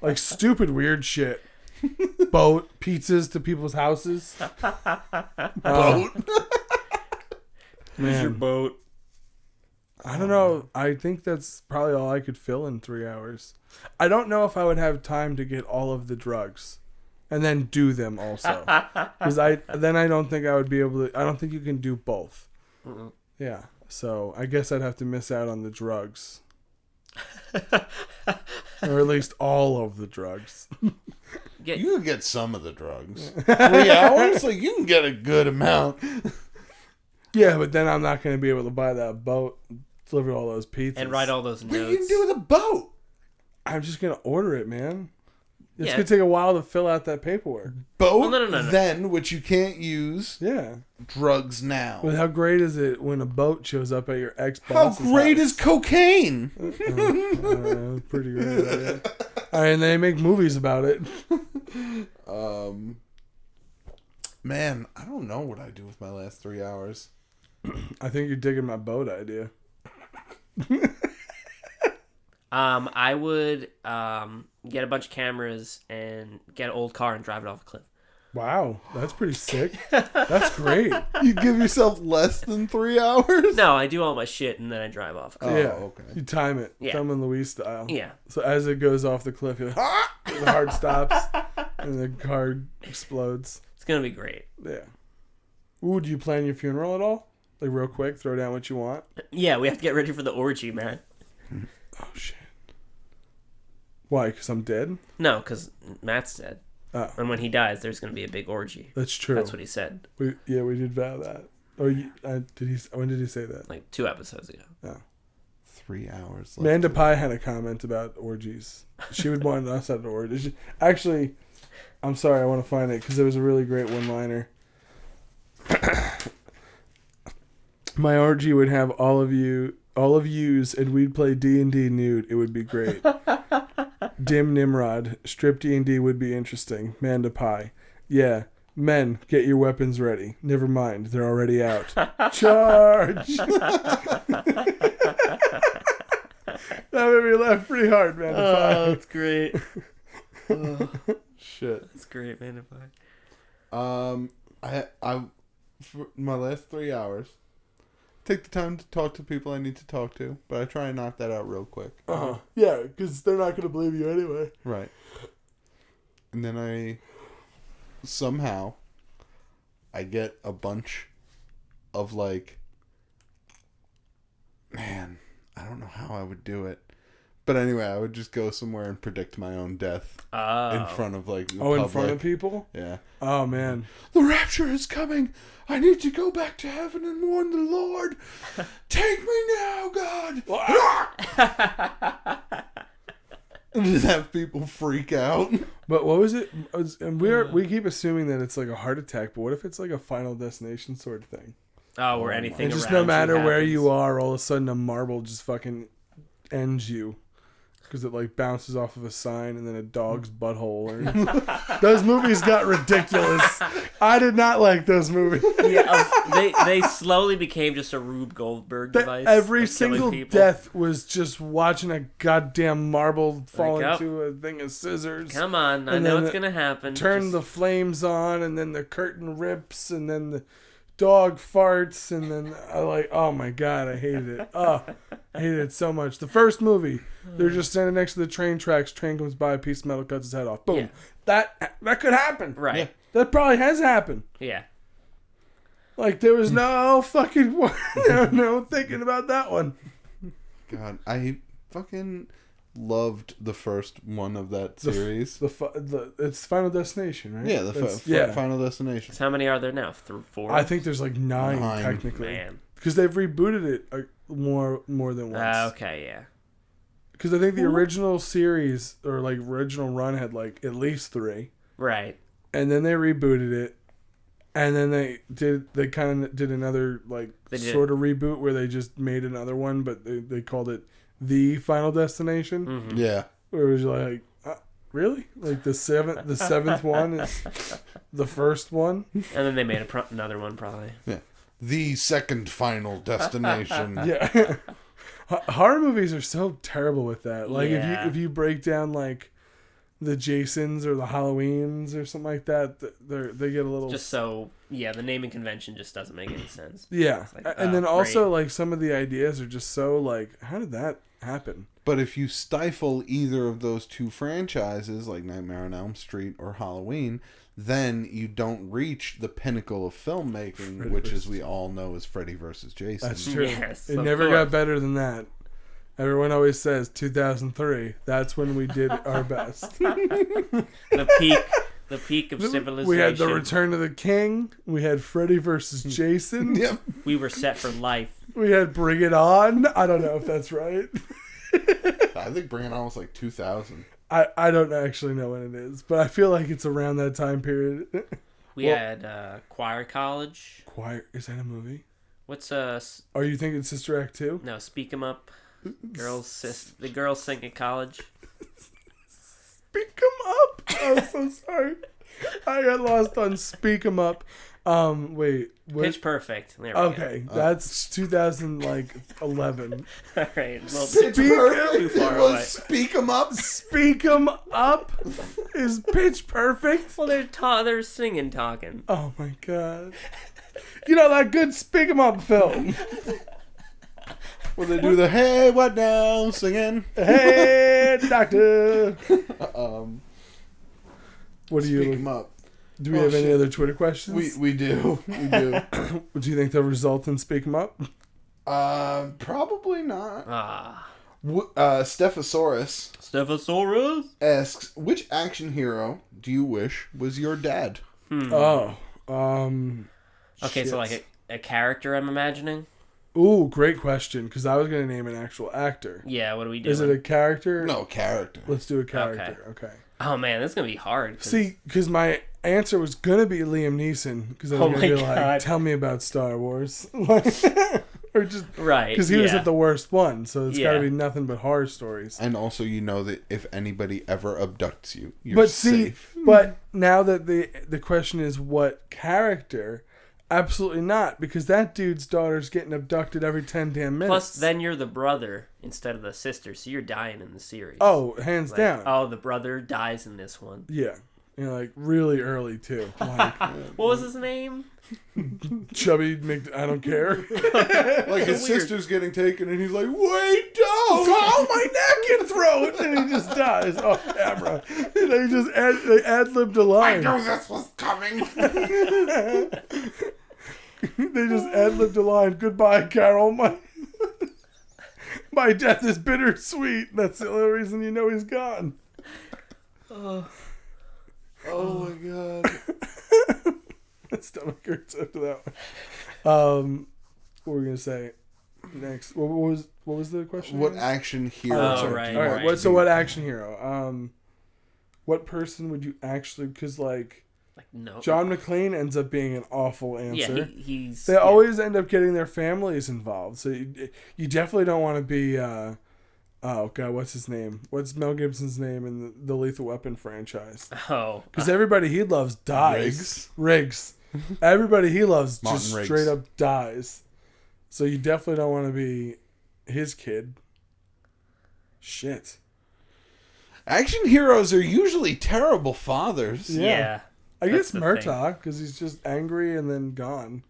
Like stupid weird shit. Boat pizzas to people's houses. Boat? Where's your Man, boat? I don't know. I think that's probably all I could fill in 3 hours. I don't know if I would have time to get all of the drugs and then do them also. Because I don't think I would be able to. I don't think you can do both. Mm-mm. Yeah. So I guess I'd have to miss out on the drugs. Or at least all of the drugs. Get, You can get some of the drugs. 3 hours? Like, you can get a good amount. Yeah, but then I'm not going to be able to buy that boat, deliver all those pizzas. and write all those What are notes. you going to do with a boat? I'm just going to order it, man. It's Yeah. going to take a while to fill out that paperwork. Boat, Well, no. then, which you can't use. Yeah. Drugs now. But how great is it when a boat shows up at your How ex-boss's great house? is cocaine? Pretty great. Yeah. And they make movies about it. Man, I don't know what I do with my last 3 hours. I think you're digging my boat idea. I would get a bunch of cameras and get an old car and drive it off a cliff. Wow, that's pretty sick. That's great. You give yourself less than 3 hours? No, I do all my shit and then I drive off a cliff. Yeah, okay. You time it, Yeah. Thelma and Louise style. Yeah. So as it goes off the cliff, you're like, the heart stops and the car explodes. It's going to be great. Yeah. Ooh, do you plan your funeral at all? Like real quick, throw down what you want. Yeah, we have to get ready for the orgy, man. Oh shit. Why? Because I'm dead. No, because Matt's dead. Oh, And when he dies, there's going to be a big orgy. that's true. That's what he said we did vow that. Oh, did he? When did he say that? like 2 episodes ago. 3 hours left. Amanda Pie had a comment about orgies. She would want us at an orgy. Actually, I'm sorry, I want to find it because it was a really great one-liner. My orgy would have all of yous, and we'd play D&D nude. It would be great. Dim Nimrod, strip D&D would be interesting. Manda Pie, yeah. Men, get your weapons ready. Never mind, they're already out. Charge! That made me laugh pretty hard, man. that's great. Shit. That's great, man. I for my last 3 hours, take the time to talk to people I need to talk to, but I try and knock that out real quick. Yeah, because they're not going to believe you anyway. Right. And then I get a bunch of like, man, I don't know how I would do it. But anyway, I would just go somewhere and predict my own death in front of like the public. In front of people? Yeah. Oh, man. The rapture is coming. I need to go back to heaven and warn the Lord. Take me now, God. And just have people freak out. But what was it? And we keep assuming that it's like a heart attack, but what if it's like a Final Destination sort of thing? Oh, where anything And just around no matter you where happens. you are, all of a sudden a marble just fucking ends you. Because it like bounces off of a sign and then a dog's butthole. Or... Those movies got ridiculous. I did not like those movies. They slowly became just a Rube Goldberg device. Every of killing single people. death was just watching a goddamn marble fall Like, into a thing of scissors. Come on, I And know then it's gonna happen. Turn the flames on, and then the curtain rips, and then the dog farts, and then I like, oh my god, I hated it. Oh, I hated it so much. The first movie, they're just standing next to the train tracks. Train comes by, a piece of metal cuts his head off. Boom. Yeah. That could happen. Right. Yeah. That probably has happened. Yeah. Like there was no fucking no thinking about that one. God, I fucking loved the first one of that series. It's Final Destination, right? Yeah, the Final Destination. So how many are there now? 4? I think there's like 9 technically. Man. Because they've rebooted it more than once. Okay, yeah. Because I think the original series or like original run had like at least 3, Right. and then they rebooted it, and then they kind of did another like sort of reboot where they just made another one, but they called it The Final Destination. Mm-hmm. Yeah. Where it was like, really? Like the seventh one is the first one? And then they made another one probably. Yeah. The second Final Destination. Yeah. Horror movies are so terrible with that. Like if you break down like the Jasons or the Halloweens or something like that, they get a little Just so the naming convention just doesn't make any sense. Yeah. Like, And then also like some of the ideas are just so like, how did that happen? But if you stifle either of those two franchises, like Nightmare on Elm Street or Halloween, then you don't reach the pinnacle of filmmaking, which, as we all know, is Freddy versus Jason. That's true. Yes, It of never course. got better than that. Everyone always says 2003. That's when we did our best. The peak of civilization. We had the Return of the King. We had Freddy versus Jason. Yep. We were set for life. We had Bring It On. I don't know if that's right. I think Bring It On was like 2000. I don't actually know when it is, but I feel like it's around that time period. We had Choir College. Choir, is that a movie? What's Are you thinking Sister Act 2? no, Speak 'em Up. The girls sing at college. Speak 'em Up. I'm so sorry. I got lost on Speak 'em Up. Wait. What? Pitch Perfect. There we go. Okay, that's 2011. All right. Well, Speak too It far was away. Speak 'em Up. Speak 'em Up is Pitch Perfect. Well, they're singing, talking. Oh my god. You know that good Speak 'em Up film. Where they do the hey, what now singing. Hey, doctor. What do Speak you? 'em Up. Do we have any other Twitter questions? We do. We do. Do you think they'll result in Speak 'em Up? Probably not. Ah. Stephosaurus Stephosaurus? asks, which action hero do you wish was your dad? Oh. Okay, shit. so like a character I'm imagining? Ooh, great question. Because I was gonna name an actual actor. Yeah, what do we do? Is it a character? No, character. Let's do a character. Okay. Oh man, this is gonna be hard. See, because my answer was gonna be Liam Neeson. Because I was Oh gonna my be like, God. tell me about Star Wars. Or just Right. because he was at the worst one, so it's got to Yeah. be nothing but horror stories. And also, you know that if anybody ever abducts you, you're But see, safe. but now that the question is what character, absolutely not, because that dude's daughter's getting abducted every 10 damn minutes. Plus, then you're the brother instead of the sister, so you're dying in the series. Oh, hands Like, down. oh, the brother dies in this one. Yeah. You know, like really early too. Like What was his name? chubby I don't care. Like his weird. sister's getting taken, and he's like, "Wait, don't!" Oh, my neck and throat, and he just dies off camera. They just they ad-libbed a line. I knew this was coming. They just ad-libbed a line. Goodbye, Carol. My death is bittersweet. That's the only reason you know he's gone. Oh my god. My stomach hurts after that one. What were we gonna say next? What was What was the question? What again? action hero? Oh, right, All right. right. What action hero? What person would you actually? Because like no. John McClane ends up being an awful answer. Yeah, he's. They always end up getting their families involved. So you definitely don't want to be. Oh god, what's his name? What's Mel Gibson's name in the Lethal Weapon franchise? Oh, Because everybody he loves dies. Riggs. Everybody he loves Martin just Riggs. straight up dies. So you definitely don't want to be his kid. Shit. Action heroes are usually terrible fathers. yeah. I That's guess the Murtaugh, because he's just angry and then gone.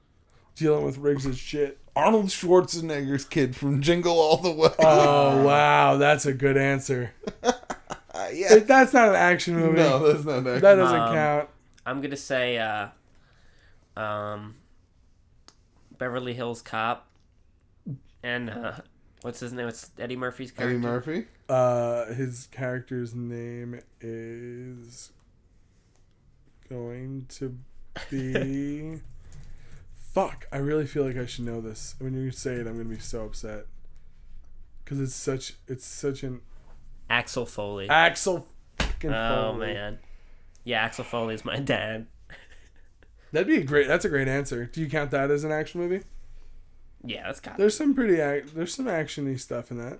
Dealing with Riggs' shit. Arnold Schwarzenegger's kid from Jingle All the Way. Oh, wow. That's a good answer. Yeah. That's not an action movie. No, that's not action. That doesn't count. I'm gonna say, Beverly Hills Cop, and what's his name? It's Eddie Murphy's character. Eddie Murphy? His character's name is going to be... Fuck, I really feel like I should know this. When you say it, I'm going to be so upset. Because it's such an... Axel Foley. Axel fucking Oh Foley. man, yeah, Axel Foley is my dad. That's a great answer. Do you count that as an action movie? Yeah, that's got. There's some there's some actiony stuff in that.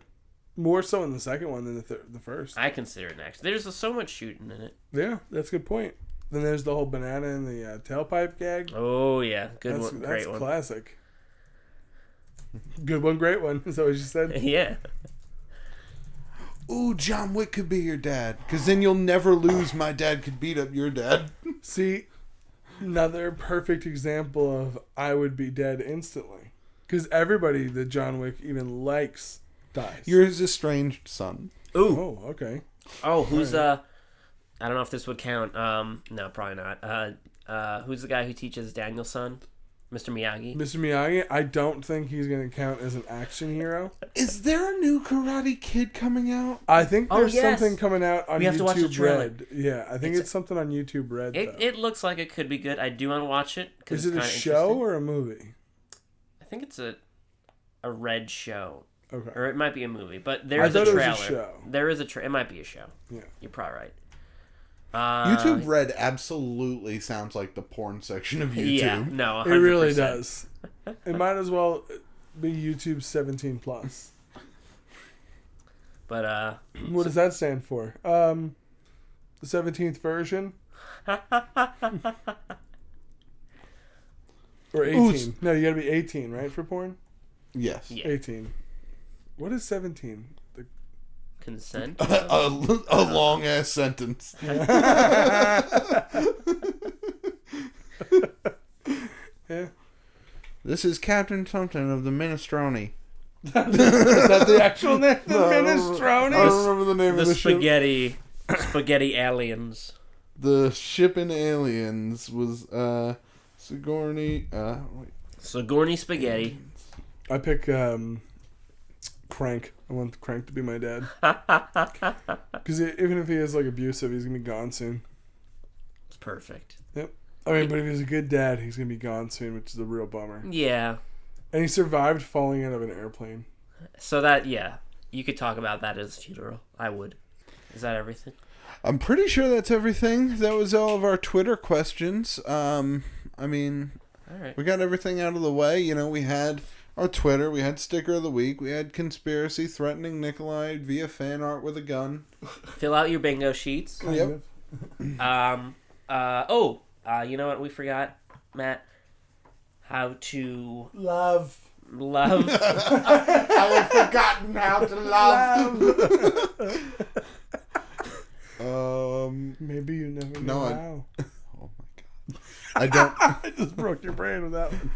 More so in the second one than the first. I consider it an action. There's so much shooting in it. Yeah, that's a good point. Then there's the whole banana and the tailpipe gag. Oh yeah, good one, That's great one. classic. Good one, great one. Is that what you said? Yeah. Ooh, John Wick could be your dad. Because then you'll never lose my dad could beat up your dad. See, another perfect example of I would be dead instantly. Because everybody that John Wick even likes dies. You're his estranged son. Ooh. Oh, okay. Oh, who's I don't know if this would count. No, probably not. Who's the guy who teaches Daniel's son? Mr. Miyagi. Mr. Miyagi, I don't think he's going to count as an action hero. Is there a new Karate Kid coming out? I think there's yes. something coming out on We have to watch the YouTube trailer. Red. Yeah, I think it's something on YouTube Red. though. It looks like it could be good. I do want to watch it. Is it a show or a movie? I think it's a Red show. Okay. Or it might be a movie, but I there's a thought it was trailer. a show. There is a trailer. It might be a show. Yeah. You're probably right. YouTube Red absolutely sounds like the porn section of YouTube. Yeah, no, 100%. It really does. It might as well be YouTube 17 plus. But What does that stand for? The 17th version? Or 18? Ooh, No, you gotta be 18, right, for porn? Yes. yeah, 18. What is 17? consent. a long ass sentence. Yeah. This is Captain something of the Minestrone. Is that the actual name? The I Minestrone? don't remember the name The of the ship. spaghetti aliens. The ship in Aliens was Sigourney. Wait. Sigourney spaghetti. I pick Crank. I want Crank to be my dad. Because even if he is like abusive, he's gonna be gone soon. It's perfect. Yep. I mean, but if he's a good dad, he's gonna be gone soon, which is a real bummer. Yeah. And he survived falling out of an airplane. So that, yeah, you could talk about that as a funeral. I would. Is that everything? I'm pretty sure that's everything. That was all of our Twitter questions. I mean, All right. we got everything out of the way. You know, we had our Twitter, we had Sticker of the Week, we had Conspiracy threatening Nikolai via fan art with a gun. Fill out your bingo sheets. Yep. You know what we forgot, Matt? How to Love. love. I have forgotten how to love. Maybe you never No, know I- how. Oh my god. I don't. I just broke your brain with that one.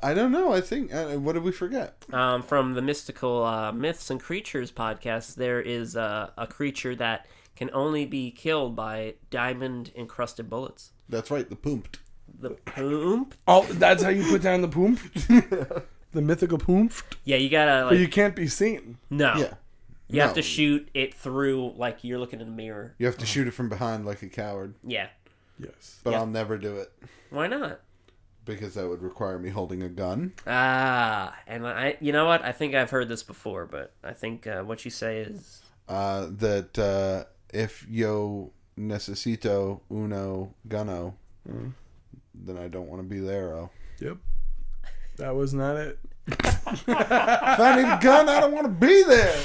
I don't know. I think. What did we forget? From the Mystical Myths and Creatures podcast, there is a creature that can only be killed by diamond-encrusted bullets. That's right. The poomped. The poomp? Oh, that's how you put down the poomp? The mythical poomp? Yeah, you gotta, But like... you can't be seen. No. Yeah. You have No. to shoot it through, like, you're looking in a mirror. You have to shoot it from behind like a coward. Yeah. Yes. But Yeah. I'll never do it. Why not? because that would require me holding a gun. And you know what? I think I've heard this before, but I think what you say is that if yo necesito uno gunno, then I don't want to be there. Oh, Yep. That was not it. if I need a gun, I don't want to be there.